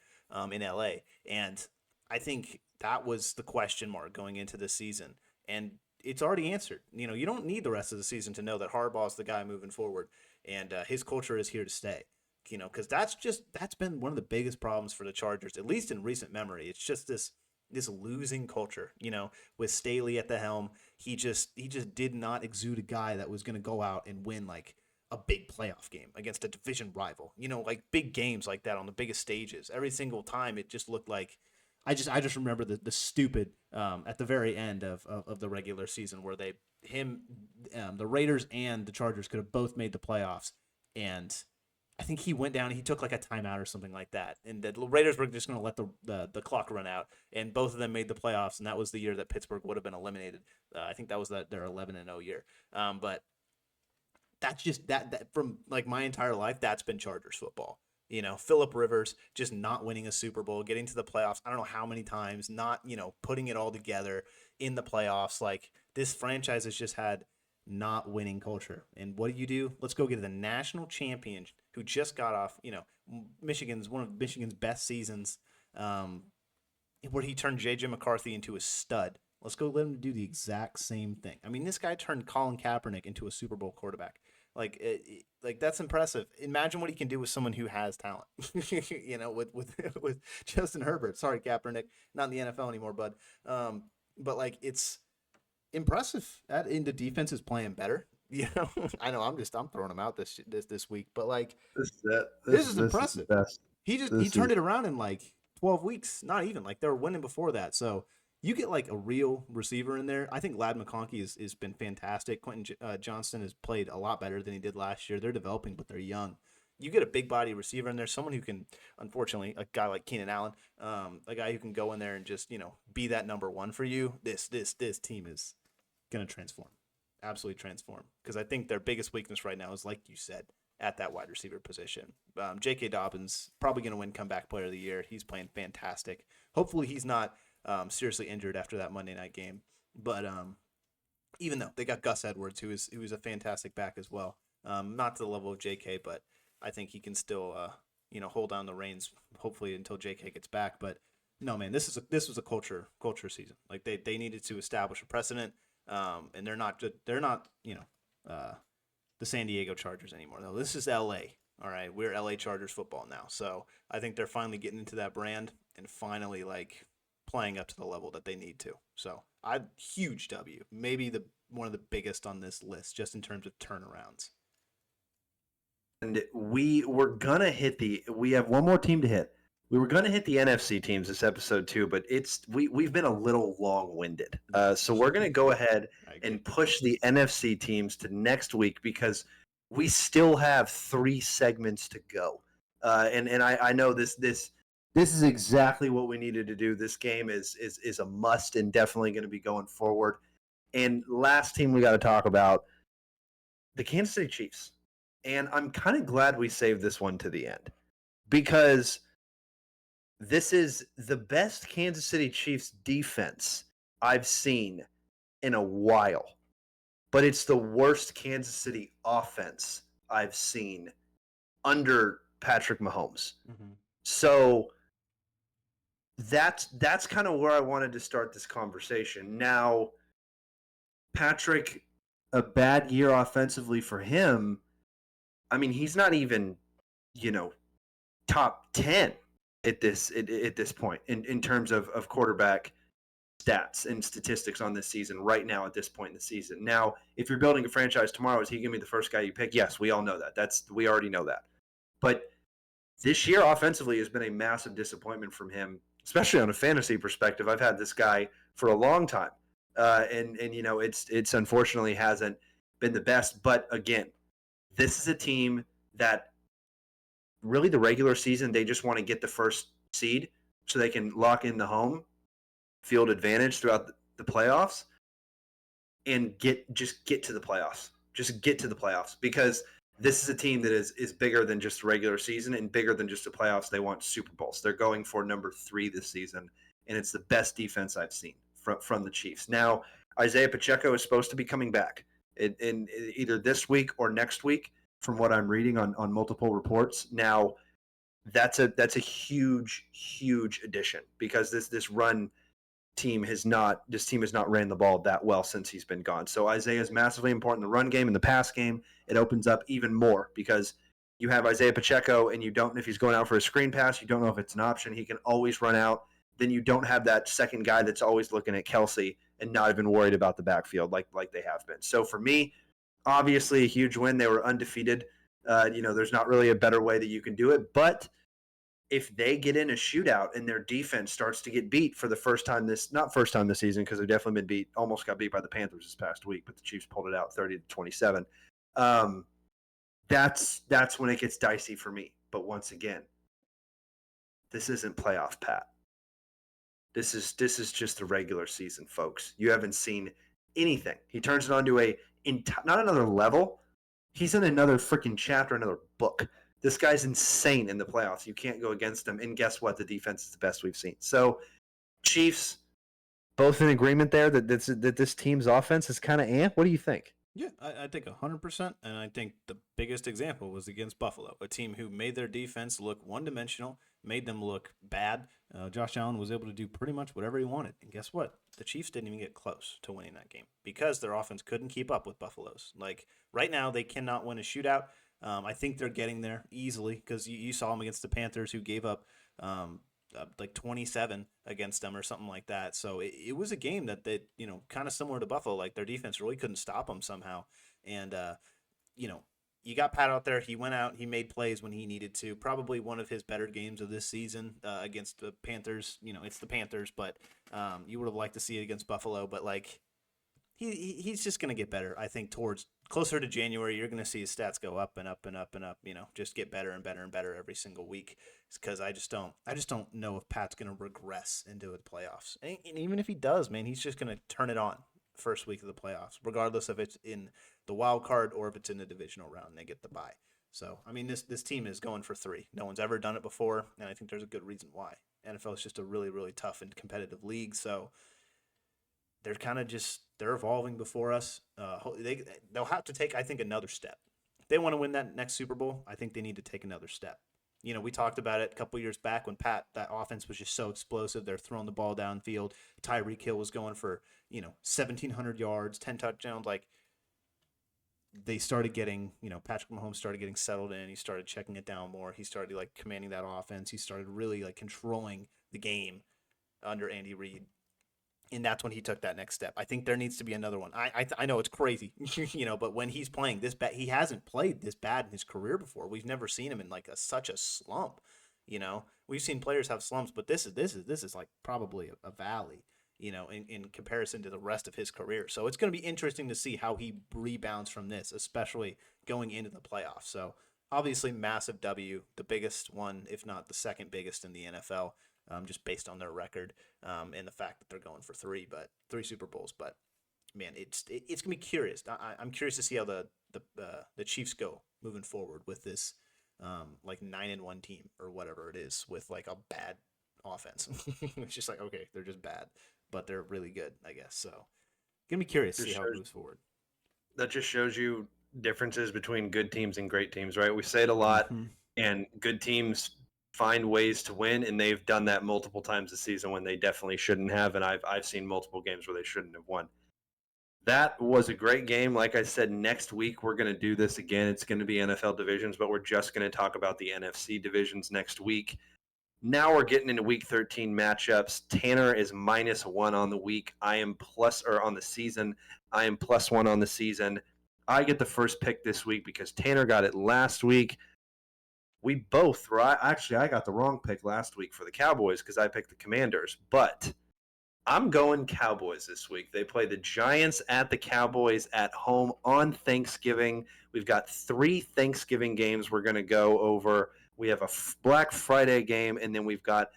in LA? And I think that was the question mark going into this season, and it's already answered. You don't need the rest of the season to know that Harbaugh's the guy moving forward, and his culture is here to stay. Because that's been one of the biggest problems for the Chargers, at least in recent memory. It's just this losing culture. With Staley at the helm, he just did not exude a guy that was going to go out and win like a big playoff game against a division rival. Like big games like that on the biggest stages. Every single time, it just looked like. I just remember the stupid at the very end of the regular season where the Raiders and the Chargers could have both made the playoffs, and I think he went down and he took like a timeout or something like that, and the Raiders were just going to let the clock run out, and both of them made the playoffs, and that was the year that Pittsburgh would have been eliminated. I think that was their 11-0 year. But that's just that from like my entire life, that's been Chargers football. You know, Phillip Rivers just not winning a Super Bowl, getting to the playoffs, I don't know how many times, not, putting it all together in the playoffs. Like this franchise has just had not winning culture. And what do? Let's go get the national champion who just got off, Michigan's one of Michigan's best seasons, um, where he turned JJ McCarthy into a stud. Let's go let him do the exact same thing. I mean, this guy turned Colin Kaepernick into a Super Bowl quarterback. Like that's impressive. Imagine what he can do with someone who has talent. With Justin Herbert. Sorry, Kaepernick, not in the NFL anymore, bud. But like it's impressive. And the defense is playing better. I know. I'm throwing him out this week, but like this is impressive. He turned it around in like 12 weeks. Not even like they were winning before that. So you get like a real receiver in there. I think Lad McConkey has been fantastic. Quentin Johnston has played a lot better than he did last year. They're developing, but they're young. You get a big body receiver in there, someone who can, unfortunately, a guy like Keenan Allen, a guy who can go in there and just be that number one for you. This team is gonna transform, absolutely transform. Because I think their biggest weakness right now is, like you said, at that wide receiver position. J.K. Dobbins probably gonna win comeback player of the year. He's playing fantastic. Hopefully, he's not seriously injured after that Monday night game. But even though they got Gus Edwards, who is a fantastic back as well, not to the level of J.K., but I think he can still hold down the reins hopefully until J.K. gets back. But no, man, this was a culture season. Like they needed to establish a precedent, and they're not the San Diego Chargers anymore. No, this is L.A. All right, we're L.A. Chargers football now. So I think they're finally getting into that brand and finally like playing up to the level that they need to. So huge W, maybe one of the biggest on this list just in terms of turnarounds. And we have one more team to hit. We were going to hit the NFC teams this episode too, but we've been a little long-winded. So we're going to go ahead and push the NFC teams to next week because we still have 3 segments to go. And I know this is exactly what we needed to do. This game is a must and definitely going to be going forward. And last team we got to talk about, the Kansas City Chiefs. And I'm kind of glad we saved this one to the end because this is the best Kansas City Chiefs defense I've seen in a while. But it's the worst Kansas City offense I've seen under Patrick Mahomes. Mm-hmm. So that's kind of where I wanted to start this conversation. Now, Patrick, a bad year offensively for him. I mean, he's not even, top 10 at this point in terms of quarterback stats and statistics on this season right now at this point in the season. Now, if you're building a franchise tomorrow, is he going to be the first guy you pick? Yes, we all know that. We already know that. But this year offensively has been a massive disappointment from him, especially on a fantasy perspective. I've had this guy for a long time. And it's unfortunately hasn't been the best. But again, this is a team that really the regular season, they just want to get the first seed so they can lock in the home field advantage throughout the playoffs and get to the playoffs. Just get to the playoffs because this is a team that is bigger than just the regular season and bigger than just the playoffs. They want Super Bowls. They're going for number 3 this season, and it's the best defense I've seen from the Chiefs. Now, Isaiah Pacheco is supposed to be coming back in either this week or next week, from what I'm reading on multiple reports. Now, that's a huge addition because this team has not ran the ball that well since he's been gone. So Isaiah is massively important in the run game and the pass game. It opens up even more because you have Isaiah Pacheco and you don't know if he's going out for a screen pass, you don't know if it's an option. He can always run out. Then you don't have that second guy that's always looking at Kelsey and not even worried about the backfield like they have been. So for me, obviously a huge win. They were undefeated. There's not really a better way that you can do it. But if they get in a shootout and their defense starts to get beat for the not first time this season, because they've definitely been beat, almost got beat by the Panthers this past week, but the Chiefs pulled it out 30-27. That's when it gets dicey for me. But once again, this isn't playoff Pat. This is just the regular season, folks. You haven't seen anything. He turns it on to not another level, He's in another freaking chapter, another book. This guy's insane in the playoffs. You can't go against him. And guess what? The defense is the best we've seen. So, Chiefs, both in agreement there that this team's offense is kind of What do you think? Yeah, I think 100%. And I think the biggest example was against Buffalo, a team who made their defense look one-dimensional, made them look bad. Josh Allen was able to do pretty much whatever he wanted. And guess what? The Chiefs didn't even get close to winning that game because their offense couldn't keep up with Buffalo's. Like, right now, they cannot win a shootout. I think they're getting there easily because you saw them against the Panthers, who gave up like 27 against them or something like that. So it was a game that they, kind of similar to Buffalo, like their defense really couldn't stop them somehow. And, you got Pat out there. He went out. He made plays when he needed to. Probably one of his better games of this season against the Panthers. It's the Panthers, but you would have liked to see it against Buffalo. But, like, he's just going to get better. I think towards closer to January, you're going to see his stats go up and up and up and up. Just get better and better and better every single week. Because I just don't know if Pat's going to regress into the playoffs. And even if he does, man, he's just going to turn it on first week of the playoffs, regardless if it's in the wild card or if it's in the divisional round and they get the bye. So, I mean, this team is going for 3. No one's ever done it before, and I think there's a good reason why. NFL is just a really, really tough and competitive league, so they're kind of just they're evolving before us. They'll have to take, I think, another step. If they want to win that next Super Bowl, I think they need to take another step. We talked about it a couple years back when that offense was just so explosive. They're throwing the ball downfield. Tyreek Hill was going for 1,700 yards, 10 touchdowns. Like, they started getting, Patrick Mahomes started getting settled in. He started checking it down more. He started like commanding that offense. He started really like controlling the game under Andy Reid. And that's when he took that next step. I think there needs to be another one. I know it's crazy, but when he's playing this bad, he hasn't played this bad in his career before. We've never seen him in like such a slump. We've seen players have slumps, but this is like probably a valley. In comparison to the rest of his career. So it's going to be interesting to see how he rebounds from this, especially going into the playoffs. So obviously massive W, the biggest one, if not the second biggest in the NFL, just based on their record and the fact that they're going for 3 Super Bowls. But man, it's going to be curious. I'm curious to see how the Chiefs go moving forward with this like 9-1 team or whatever it is with like a bad offense. It's just like, okay, they're just bad, but they're really good, I guess. So gonna be curious to see how it moves forward. That just shows you differences between good teams and great teams, right? We say it a lot, and good teams find ways to win, and they've done that multiple times this season when they definitely shouldn't have, and I've seen multiple games where they shouldn't have won. That was a great game. Like I said, next week we're going to do this again. It's going to be NFL divisions, but we're just going to talk about the NFC divisions next week. Now we're getting into week 13 matchups. Tanner is -1 on the week. I am on the season. I am +1 on the season. I get the first pick this week because Tanner got it last week. We both, right? Actually, I got the wrong pick last week for the Cowboys because I picked the Commanders. But I'm going Cowboys this week. They play the Giants at the Cowboys at home on Thanksgiving. We've got 3 Thanksgiving games we're going to go over. We have a Black Friday game, and then we've got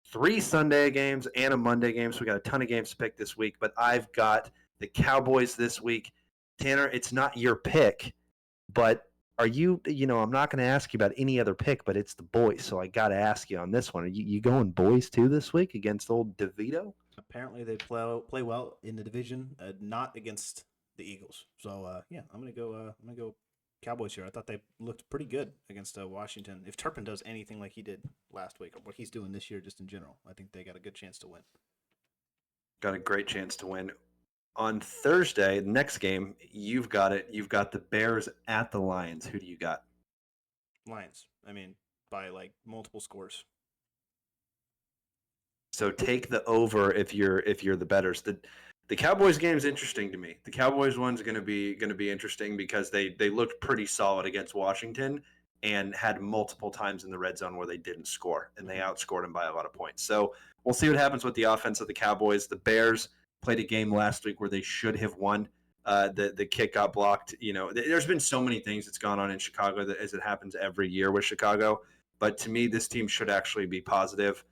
3 Sunday games and a Monday game. So we got a ton of games to pick this week. But I've got the Cowboys this week. Tanner, it's not your pick, but are you? I'm not going to ask you about any other pick, but it's the boys. So I got to ask you on this one. Are you going boys too this week against old DeVito? Apparently, they play well in the division, not against the Eagles. So yeah, I'm gonna go Cowboys here. I thought they looked pretty good against Washington. If Turpin does anything like he did last week, or what he's doing this year, just in general, I think they got a good chance to win. Got a great chance to win. On Thursday, the next game, you've got it. You've got the Bears at the Lions. Who do you got? Lions. I mean, by like multiple scores. So take the over if you're the bettors. The Cowboys game is interesting to me. The Cowboys one's going to be interesting because they looked pretty solid against Washington and had multiple times in the red zone where they didn't score, and they outscored them by a lot of points. So we'll see what happens with the offense of the Cowboys. The Bears played a game last week where they should have won. The kick got blocked. There's been so many things that's gone on in Chicago as it happens every year with Chicago. But to me, this team should actually be positive.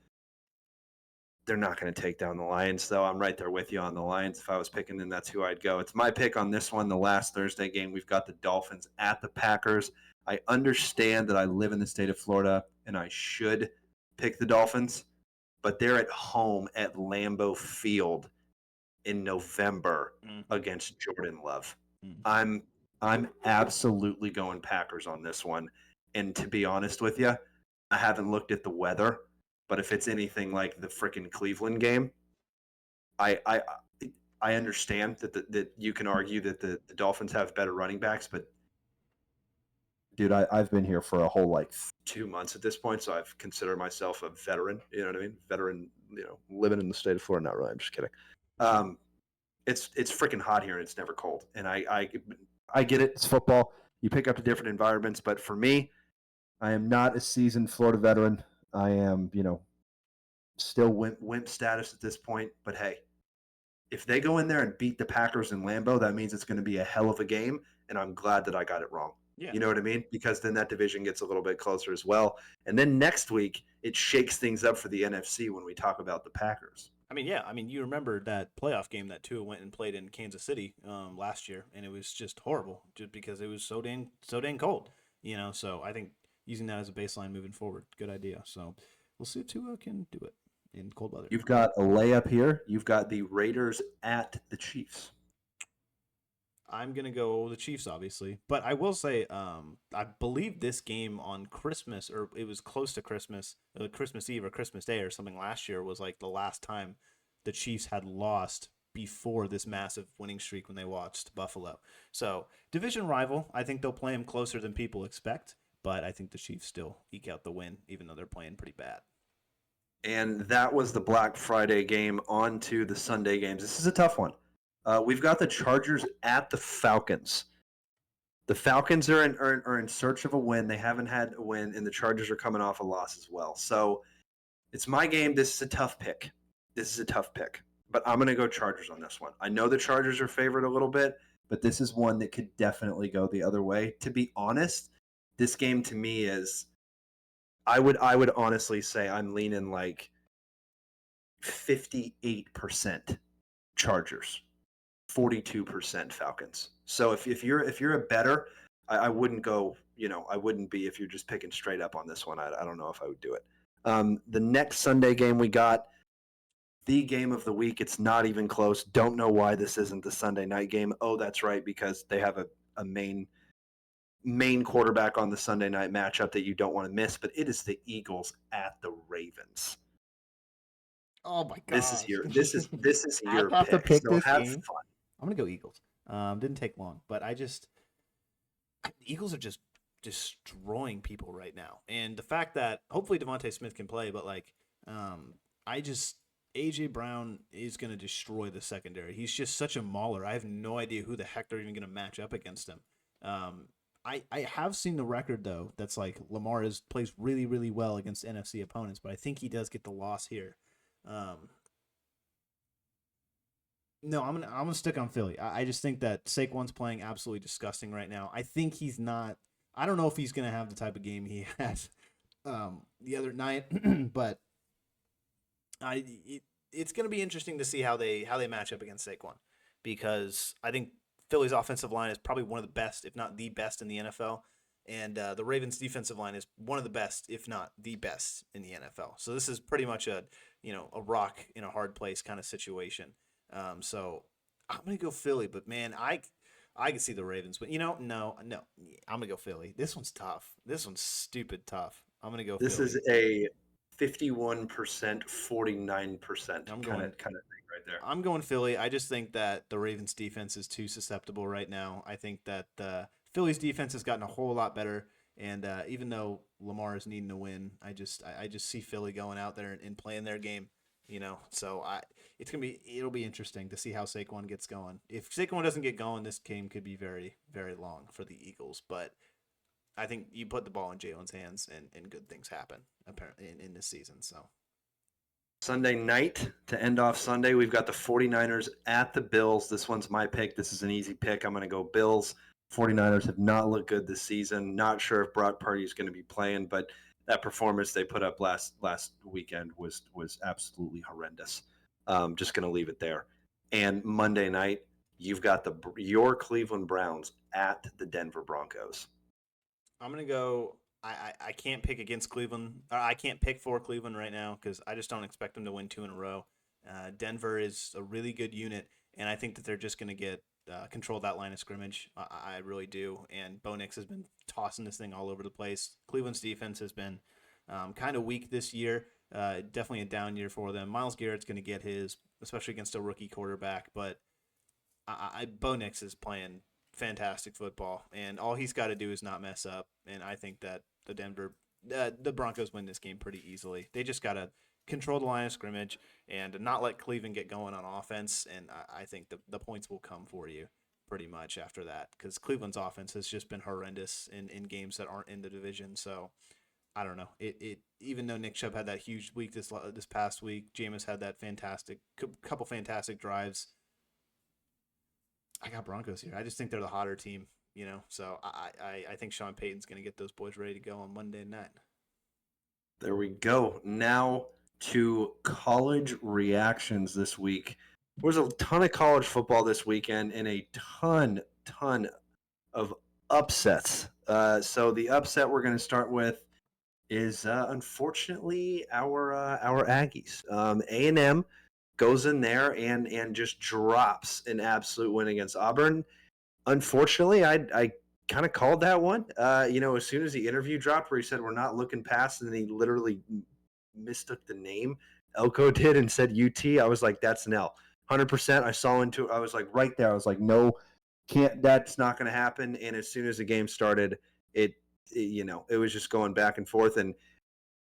They're not going to take down the Lions, though. I'm right there with you on the Lions. If I was picking, then that's who I'd go. It's my pick on this one. The last Thursday game, we've got the Dolphins at the Packers. I understand that I live in the state of Florida and I should pick the Dolphins, but they're at home at Lambeau Field in November against Jordan Love. I'm absolutely going Packers on this one. And to be honest with you, I haven't looked at the weather, but if it's anything like the freaking Cleveland game, I understand that you can argue that the Dolphins have better running backs, but dude, I've been here for a whole 2 months at this point, so I've considered myself a veteran. You know what I mean? Veteran, living in the state of Florida. Not really. I'm just kidding. It's freaking hot here and it's never cold. And I get it. It's football. You pick up to different environments, but for me, I am not a seasoned Florida veteran. I am, still wimp status at this point. But hey, if they go in there and beat the Packers in Lambeau, that means it's going to be a hell of a game. And I'm glad that I got it wrong. Yeah. You know what I mean? Because then that division gets a little bit closer as well. And then next week, it shakes things up for the NFC when we talk about the Packers. I mean, yeah. I mean, you remember that playoff game that Tua went and played in Kansas City last year, and it was just horrible, just because it was so dang cold. So I think using that as a baseline moving forward, good idea. So we'll see if Tua can do it in cold weather. You've got a layup here. You've got the Raiders at the Chiefs. I'm going to go the Chiefs, obviously. But I will say, I believe this game on Christmas, or it was close to Christmas, Christmas Eve or Christmas Day or something last year, was like the last time the Chiefs had lost before this massive winning streak when they watched Buffalo. So, division rival, I think they'll play them closer than people expect. But I think the Chiefs still eke out the win, even though they're playing pretty bad. And that was the Black Friday game. On to the Sunday games. This is a tough one. We've got the Chargers at the Falcons. The Falcons are in search of a win. They haven't had a win, and the Chargers are coming off a loss as well. So it's my game. This is a tough pick. But I'm going to go Chargers on this one. I know the Chargers are favored a little bit, but this is one that could definitely go the other way. To be honest, this game to me is, I would honestly say I'm leaning 58% Chargers, 42% Falcons. So if you're a bettor, I wouldn't go. I wouldn't be if you're just picking straight up on this one. I don't know if I would do it. The next Sunday game we got, the game of the week. It's not even close. Don't know why this isn't the Sunday night game. Oh, that's right, because they have a main quarterback on the Sunday night matchup that you don't want to miss. But it is the Eagles at the Ravens. Oh my god! This is your I have to pick so this have game. fun. I'm going to go Eagles. Didn't take long, but Eagles are just destroying people right now. And the fact that hopefully Devontae Smith can play, but A.J. Brown is going to destroy the secondary. He's just such a mauler. I have no idea who the heck they're even going to match up against him. I have seen the record, though, that's Lamar plays really, really well against NFC opponents, but I think he does get the loss here. No, I'm gonna stick on Philly. I just think that Saquon's playing absolutely disgusting right now. I think he's not. I don't know if he's gonna have the type of game he had the other night, but it's gonna be interesting to see how they match up against Saquon, because I think Philly's offensive line is probably one of the best, if not the best, in the NFL. And the Ravens' defensive line is one of the best, if not the best, in the NFL. So this is pretty much a rock in a hard place kind of situation. So I'm gonna go Philly, but man, I can see the Ravens. But no, I'm gonna go Philly. This one's tough. This one's stupid tough. I'm gonna go. This Philly. is a 51%, 49% I'm kind going- of thing right there. I'm going Philly. I just think that the Ravens' defense is too susceptible right now. I think that Philly's defense has gotten a whole lot better, and even though Lamar is needing to win, I just see Philly going out there and playing their game. So it'll be interesting to see how Saquon gets going. If Saquon doesn't get going, this game could be very, very long for the Eagles. But I think you put the ball in Jalen's hands, and good things happen apparently in this season. So Sunday night to end off Sunday, we've got the 49ers at the Bills. This one's my pick. This is an easy pick. I'm going to go Bills. 49ers have not looked good this season. Not sure if Brock Purdy is going to be playing, but that performance they put up last weekend was absolutely horrendous. Just going to leave it there. And Monday night, you've got your Cleveland Browns at the Denver Broncos. I'm gonna go. I can't pick against Cleveland. I can't pick for Cleveland right now because I just don't expect them to win 2 in a row. Denver is a really good unit, and I think that they're just gonna get control that line of scrimmage. I really do. And Bo Nix has been tossing this thing all over the place. Cleveland's defense has been kind of weak this year. Definitely a down year for them. Myles Garrett's gonna get his, especially against a rookie quarterback, but Bo Nix is playing fantastic football, and all he's got to do is not mess up. And I think that the Broncos win this game pretty easily. They just got to control the line of scrimmage and not let Cleveland get going on offense. And I think the points will come for you pretty much after that because Cleveland's offense has just been horrendous in games that aren't in the division. So I don't know. It even though Nick Chubb had that huge week this past week, Jameis had that couple fantastic drives. I got Broncos here. I just think they're the hotter team, So I think Sean Payton's going to get those boys ready to go on Monday night. There we go. Now to college reactions this week. There was a ton of college football this weekend and a ton of upsets. So the upset we're going to start with is unfortunately our Aggies. A&M goes in there and just drops an absolute win against Auburn. Unfortunately, I kind of called that one. As soon as the interview dropped where he said we're not looking past, and then he literally mistook the name. Elko did and said UT. I was like, that's an L. 100%. I saw into it. I was like right there. I was like, no, can't. That's not going to happen. And as soon as the game started, it was just going back and forth. And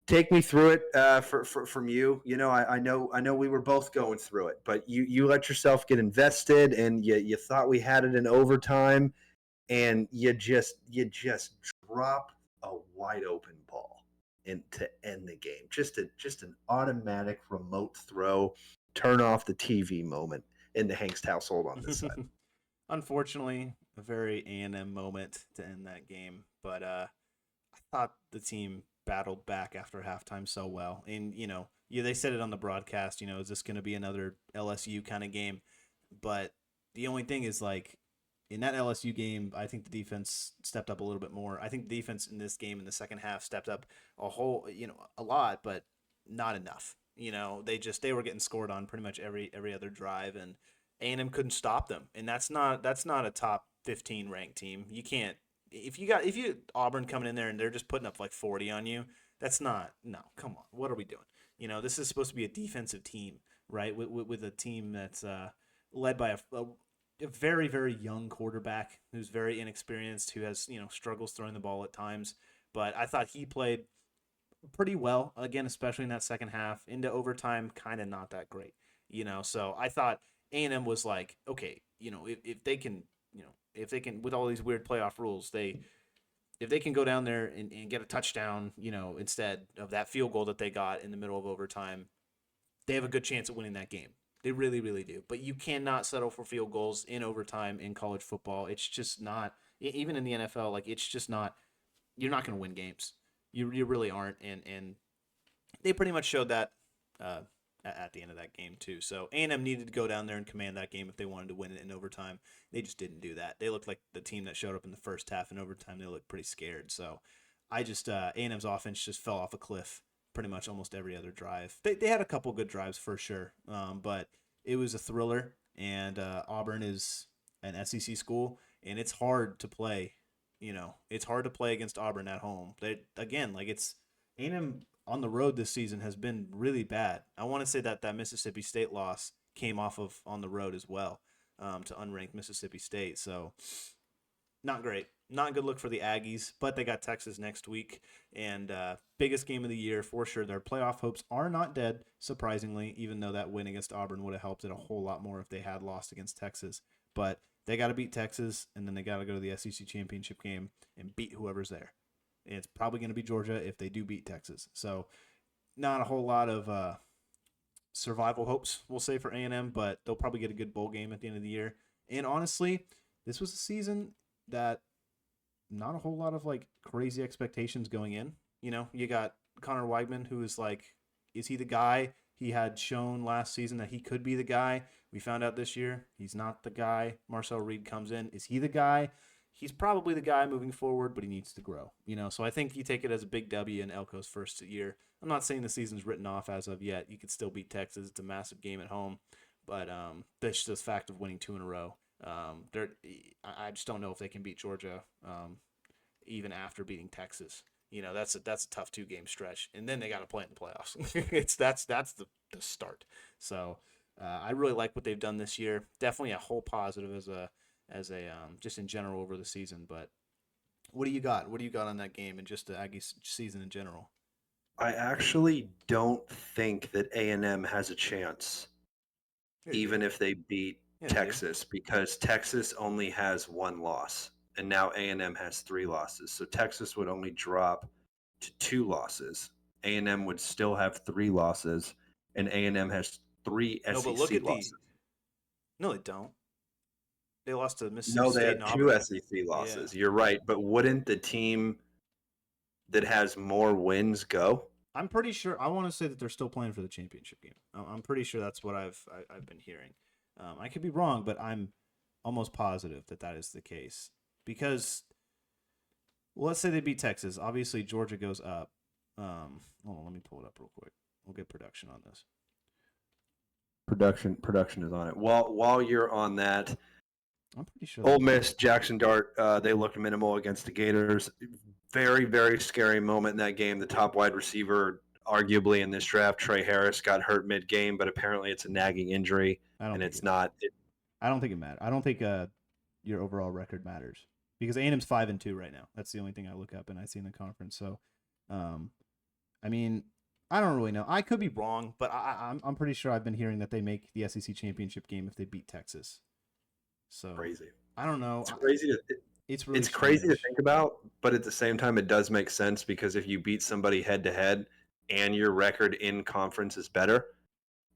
take me through it from you. I know we were both going through it, but you let yourself get invested, and you thought we had it in overtime, and you just drop a wide open ball and to end the game. Just an automatic remote throw, turn off the TV moment in the Hengst household on this side. Unfortunately, a very A&M moment to end that game, but I thought the team battled back after halftime so well. And, they said it on the broadcast, is this going to be another LSU kind of game? But the only thing is, in that LSU game, I think the defense stepped up a little bit more. I think the defense in this game in the second half stepped up a lot, but not enough. They were getting scored on pretty much every other drive, and A&M couldn't stop them. And that's not a top 15 ranked team. You can't. If you Auburn coming in there and they're just putting up 40 on you, that's not. No, come on. What are we doing? This is supposed to be a defensive team, right? With a team that's led by a very, very young quarterback who's very inexperienced, who has struggles throwing the ball at times. But I thought he played pretty well again, especially in that second half. Into overtime, kind of not that great. So I thought A&M was like, okay, if they can, if they can, with all these weird playoff rules, if they can go down there and get a touchdown, instead of that field goal that they got in the middle of overtime, they have a good chance at winning that game. They really, really do. But you cannot settle for field goals in overtime in college football. It's just not, even in the NFL, it's just not, you're not going to win games. You really aren't. And they pretty much showed that at the end of that game too. So A&M needed to go down there and command that game if they wanted to win it in overtime. They just didn't do that. They looked like the team that showed up in the first half. In overtime, they looked pretty scared. So A&M's offense just fell off a cliff pretty much almost every other drive. They had a couple good drives for sure, but it was a thriller. And Auburn is an SEC school, and it's hard to play. It's hard to play against Auburn at home. It's A&M on the road this season has been really bad. I want to say that Mississippi State loss came off of on the road as well, to unranked Mississippi State. So not great. Not a good look for the Aggies, but they got Texas next week. And biggest game of the year for sure. Their playoff hopes are not dead, surprisingly, even though that win against Auburn would have helped it a whole lot more if they had lost against Texas. But they got to beat Texas, and then they got to go to the SEC championship game and beat whoever's there. And it's probably going to be Georgia if they do beat Texas. So not a whole lot of survival hopes, we'll say, for A&M, but they'll probably get a good bowl game at the end of the year. And honestly, this was a season that not a whole lot of crazy expectations going in. You know, you got Connor Weigman, who is like, is he the guy? He had shown last season that he could be the guy. We found out this year he's not the guy. Marcel Reed comes in. Is he the guy? He's probably the guy moving forward, but he needs to grow. You know, so I think you take it as a big W in Elko's first year. I'm not saying the season's written off as of yet. You could still beat Texas. It's a massive game at home, but that's just the fact of winning 2 in a row. I just don't know if they can beat Georgia, even after beating Texas. You know, that's a tough 2-game stretch, and then they got to play in the playoffs. That's the start. So I really like what they've done this year. Definitely a whole positive as a just in general over the season. But what do you got? What do you got on that game and just the Aggie season in general? I actually don't think that A&M has a chance, even if they beat Texas, because Texas only has 1 loss, and now A&M has 3 losses. So Texas would only drop to 2 losses. A&M would still have 3 losses, and A&M has 3 No, SEC but look at losses. No, they don't. They lost to Mississippi No, they State have and 2 Auburn. SEC losses. Yeah. You're right, but wouldn't the team that has more wins go? I'm pretty sure. I want to say that they're still playing for the championship game. I'm pretty sure that's what I've been hearing. I could be wrong, but I'm almost positive that that is the case because, well, let's say they beat Texas. Obviously, Georgia goes up. Hold on, let me pull it up real quick. We'll get production on this. Production is on it. While you're on that, I'm pretty sure. Ole Miss, Jackson Dart, they looked minimal against the Gators. Very, very scary moment in that game. The top wide receiver, arguably in this draft, Trey Harris, got hurt mid-game, but apparently it's a nagging injury, and it's not. I don't think it matters. I don't think your overall record matters because A&M's 5-2 right now. That's the only thing I look up and I see in the conference. So, I mean, I don't really know. I could be wrong, but I'm pretty sure I've been hearing that they make the SEC championship game if they beat Texas. So Crazy. I don't know. It's crazy to. It's really It's crazy to strange. think about, but at the same time, it does make sense because if you beat somebody head to head and your record in conference is better,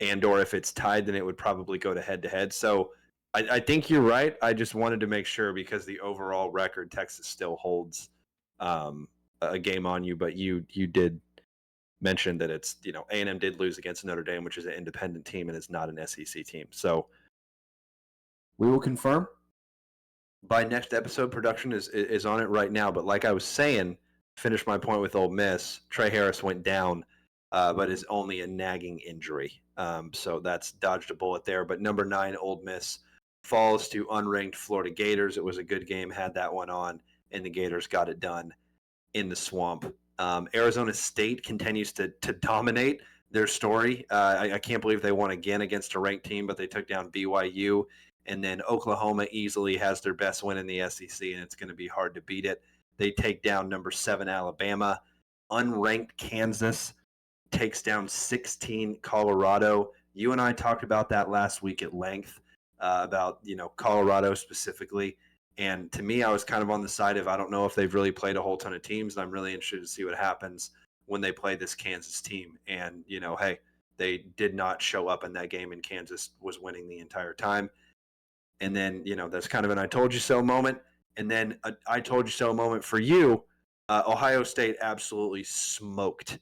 and or if it's tied, then it would probably go to head to head. So I think you're right. I just wanted to make sure because the overall record, Texas still holds a game on you, but you did mention that it's, A&M did lose against Notre Dame, which is an independent team and is not an SEC team. So we will confirm. By next episode, production is on it right now. But like I was saying, finish my point with Ole Miss. Trey Harris went down, but is only a nagging injury. So that's dodged a bullet there. But number 9, Ole Miss falls to unranked Florida Gators. It was a good game, had that one on, and the Gators got it done in the swamp. Arizona State continues to dominate their story. I can't believe they won again against a ranked team, but they took down BYU. And then Oklahoma easily has their best win in the SEC, and it's going to be hard to beat it. They take down number 7 Alabama. Unranked Kansas takes down 16 Colorado. You and I talked about that last week at length, about Colorado specifically. And to me, I was kind of on the side of I don't know if they've really played a whole ton of teams, and I'm really interested to see what happens when they play this Kansas team. And, hey, they did not show up in that game, and Kansas was winning the entire time. And then, that's kind of an I told you so moment. And then a I told you so moment for you. Ohio State absolutely smoked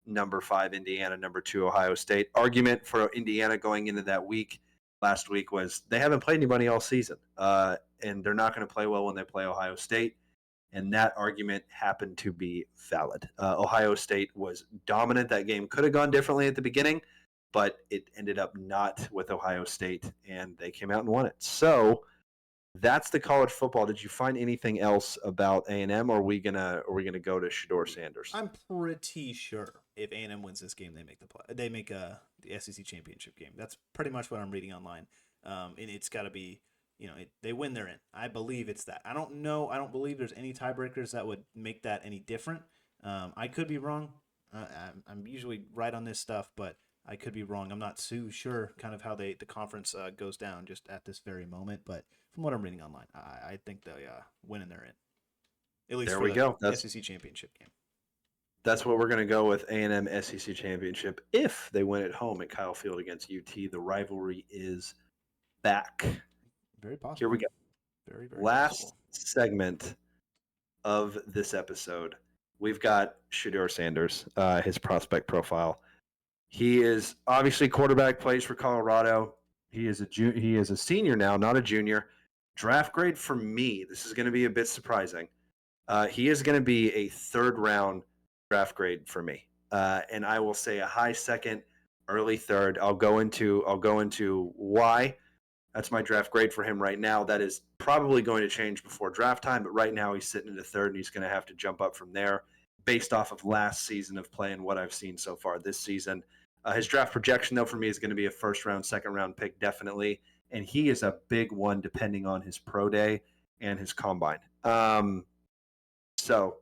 number 5 Indiana, number 2 Ohio State. Argument for Indiana going into that week last week was they haven't played anybody all season, and they're not going to play well when they play Ohio State. And that argument happened to be valid. Ohio State was dominant. That game could have gone differently at the beginning, but it ended up not with Ohio State, and they came out and won it. So that's the college football. Did you find anything else about A&M, or are we gonna go to Shedeur Sanders? I'm pretty sure if A&M wins this game, they make the SEC championship game. That's pretty much what I'm reading online. And it's got to be, they win, they're in. I believe it's that. I don't know. I don't believe there's any tiebreakers that would make that any different. I could be wrong. I'm usually right on this stuff, but I could be wrong. I'm not too sure kind of how the conference goes down just at this very moment. But from what I'm reading online, I think they win and they're in. At least there for we go. That's SEC championship game. That's what we're going to go with, A&M SEC championship if they win at home at Kyle Field against UT. The rivalry is back. Very possible. Here we go. Very, very Last possible. segment of this episode. we've got Shedeur Sanders, his prospect profile. He is obviously quarterback, plays for Colorado. He is a senior now, not a junior. Draft grade for me, this is going to be a bit surprising. He is going to be a third-round draft grade for me, and I will say a high second, early third. I'll go into why. That's my draft grade for him right now. That is probably going to change before draft time, but right now he's sitting in a third, and he's going to have to jump up from there based off of last season of play and what I've seen so far this season. His draft projection, though, for me is going to be a first-round, second-round pick, definitely, and he is a big one depending on his pro day and his combine. So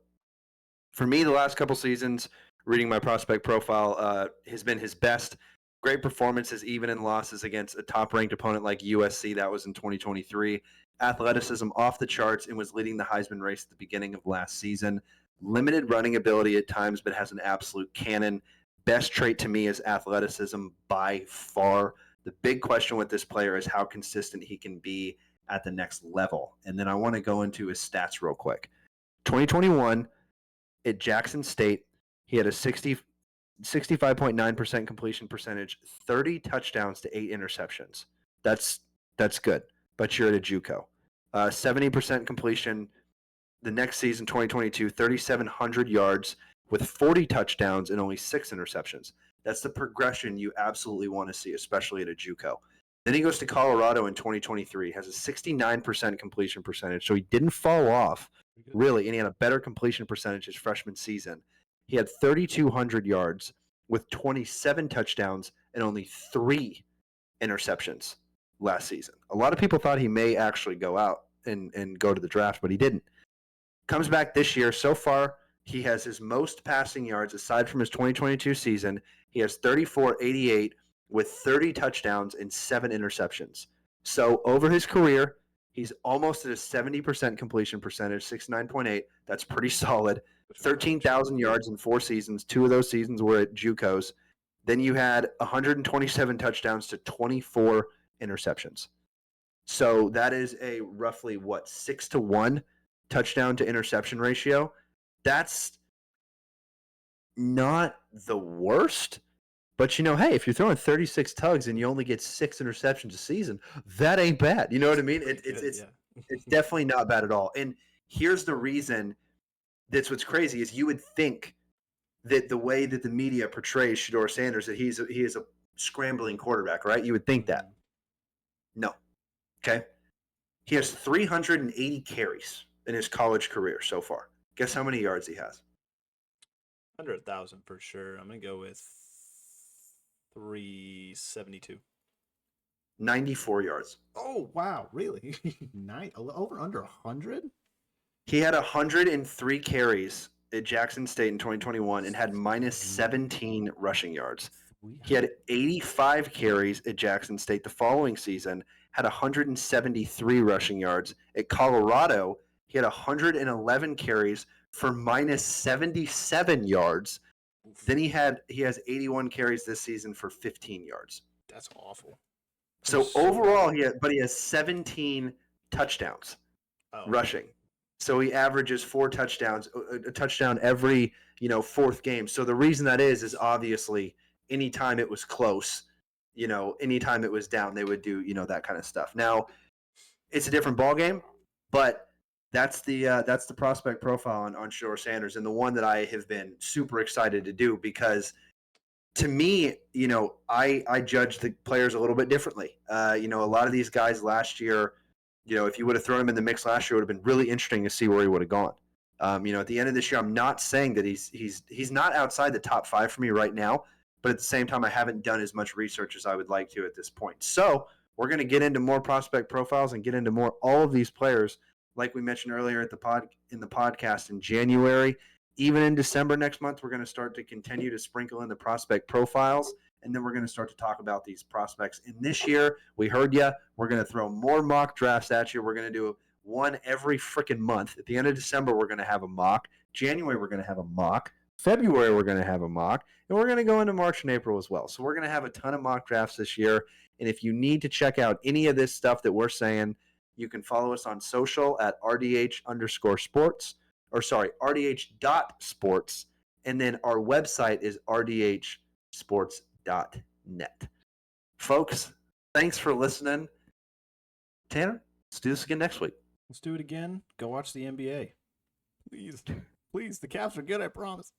for me, the last couple seasons, reading my prospect profile has been his best. Great performances, even in losses against a top-ranked opponent like USC. That was in 2023. Athleticism off the charts and was leading the Heisman race at the beginning of last season. Limited running ability at times, but has an absolute cannon. Best trait to me is athleticism by far. The big question with this player is how consistent he can be at the next level. And then I want to go into his stats real quick. 2021 at Jackson State, he had a 65.9% completion percentage, 30 touchdowns to 8 interceptions. That's good, but you're at a JUCO. 70% completion. The next season, 2022, 3,700 yards with 40 touchdowns and only 6 interceptions. That's the progression you absolutely want to see, especially at a JUCO. Then he goes to Colorado in 2023, has a 69% completion percentage, so he didn't fall off, really, and he had a better completion percentage his freshman season. He had 3,200 yards with 27 touchdowns and only 3 interceptions last season. A lot of people thought he may actually go out and go to the draft, but he didn't. Comes back this year. So far, he has his most passing yards aside from his 2022 season. He has 34.88 with 30 touchdowns and 7 interceptions. So over his career, he's almost at a 70% completion percentage, 69.8. That's pretty solid. 13,000 yards in 4 seasons. 2 of those seasons were at JUCOs. Then you had 127 touchdowns to 24 interceptions. So that is a roughly, 6-to-1 touchdown to interception ratio. That's not the worst. But, hey, if you're throwing 36 tugs and you only get 6 interceptions a season, that ain't bad. You know what I mean? It's definitely not bad at all. And here's the reason that's what's crazy is you would think that the way that the media portrays Shedeur Sanders, that he is a scrambling quarterback, right? You would think that. No. Okay? He has 380 carries in his college career so far. Guess how many yards he has? Under 1,000 for sure. I'm going to go with 372. 94 yards. Oh, wow. Really? Over under 100? He had 103 carries at Jackson State in 2021 and had minus 17 rushing yards. He had 85 carries at Jackson State the following season, had 173 rushing yards. At Colorado, he had 111 carries for minus 77 yards. Oof. Then he has 81 carries this season for 15 yards. That's awful. So overall, he has 17 touchdowns rushing. So he averages 4 touchdowns, a touchdown every, 4th game. So the reason that is obviously anytime it was close, anytime it was down, they would do, that kind of stuff. Now, it's a different ballgame, but that's the prospect profile on Shedeur Sanders, and the one that I have been super excited to do because to me, I judge the players a little bit differently. A lot of these guys last year, if you would have thrown him in the mix last year, it would have been really interesting to see where he would have gone. At the end of this year, I'm not saying that he's not outside the top 5 for me right now, but at the same time, I haven't done as much research as I would like to at this point. So we're going to get into more prospect profiles and get into more all of these players, like we mentioned earlier in the podcast in January. Even in December next month, we're going to start to continue to sprinkle in the prospect profiles, and then we're going to start to talk about these prospects. And this year, we heard you. We're going to throw more mock drafts at you. We're going to do one every freaking month. At the end of December, we're going to have a mock. January, we're going to have a mock. February, we're going to have a mock. And we're going to go into March and April as well. So we're going to have a ton of mock drafts this year. And if you need to check out any of this stuff that we're saying, you can follow us on social at RDH_sports. rdh.sports, and then our website is rdhsports.net. Folks, thanks for listening. Tanner, let's do this again next week. Let's do it again. Go watch the NBA. Please. Please, the Cavs are good, I promise.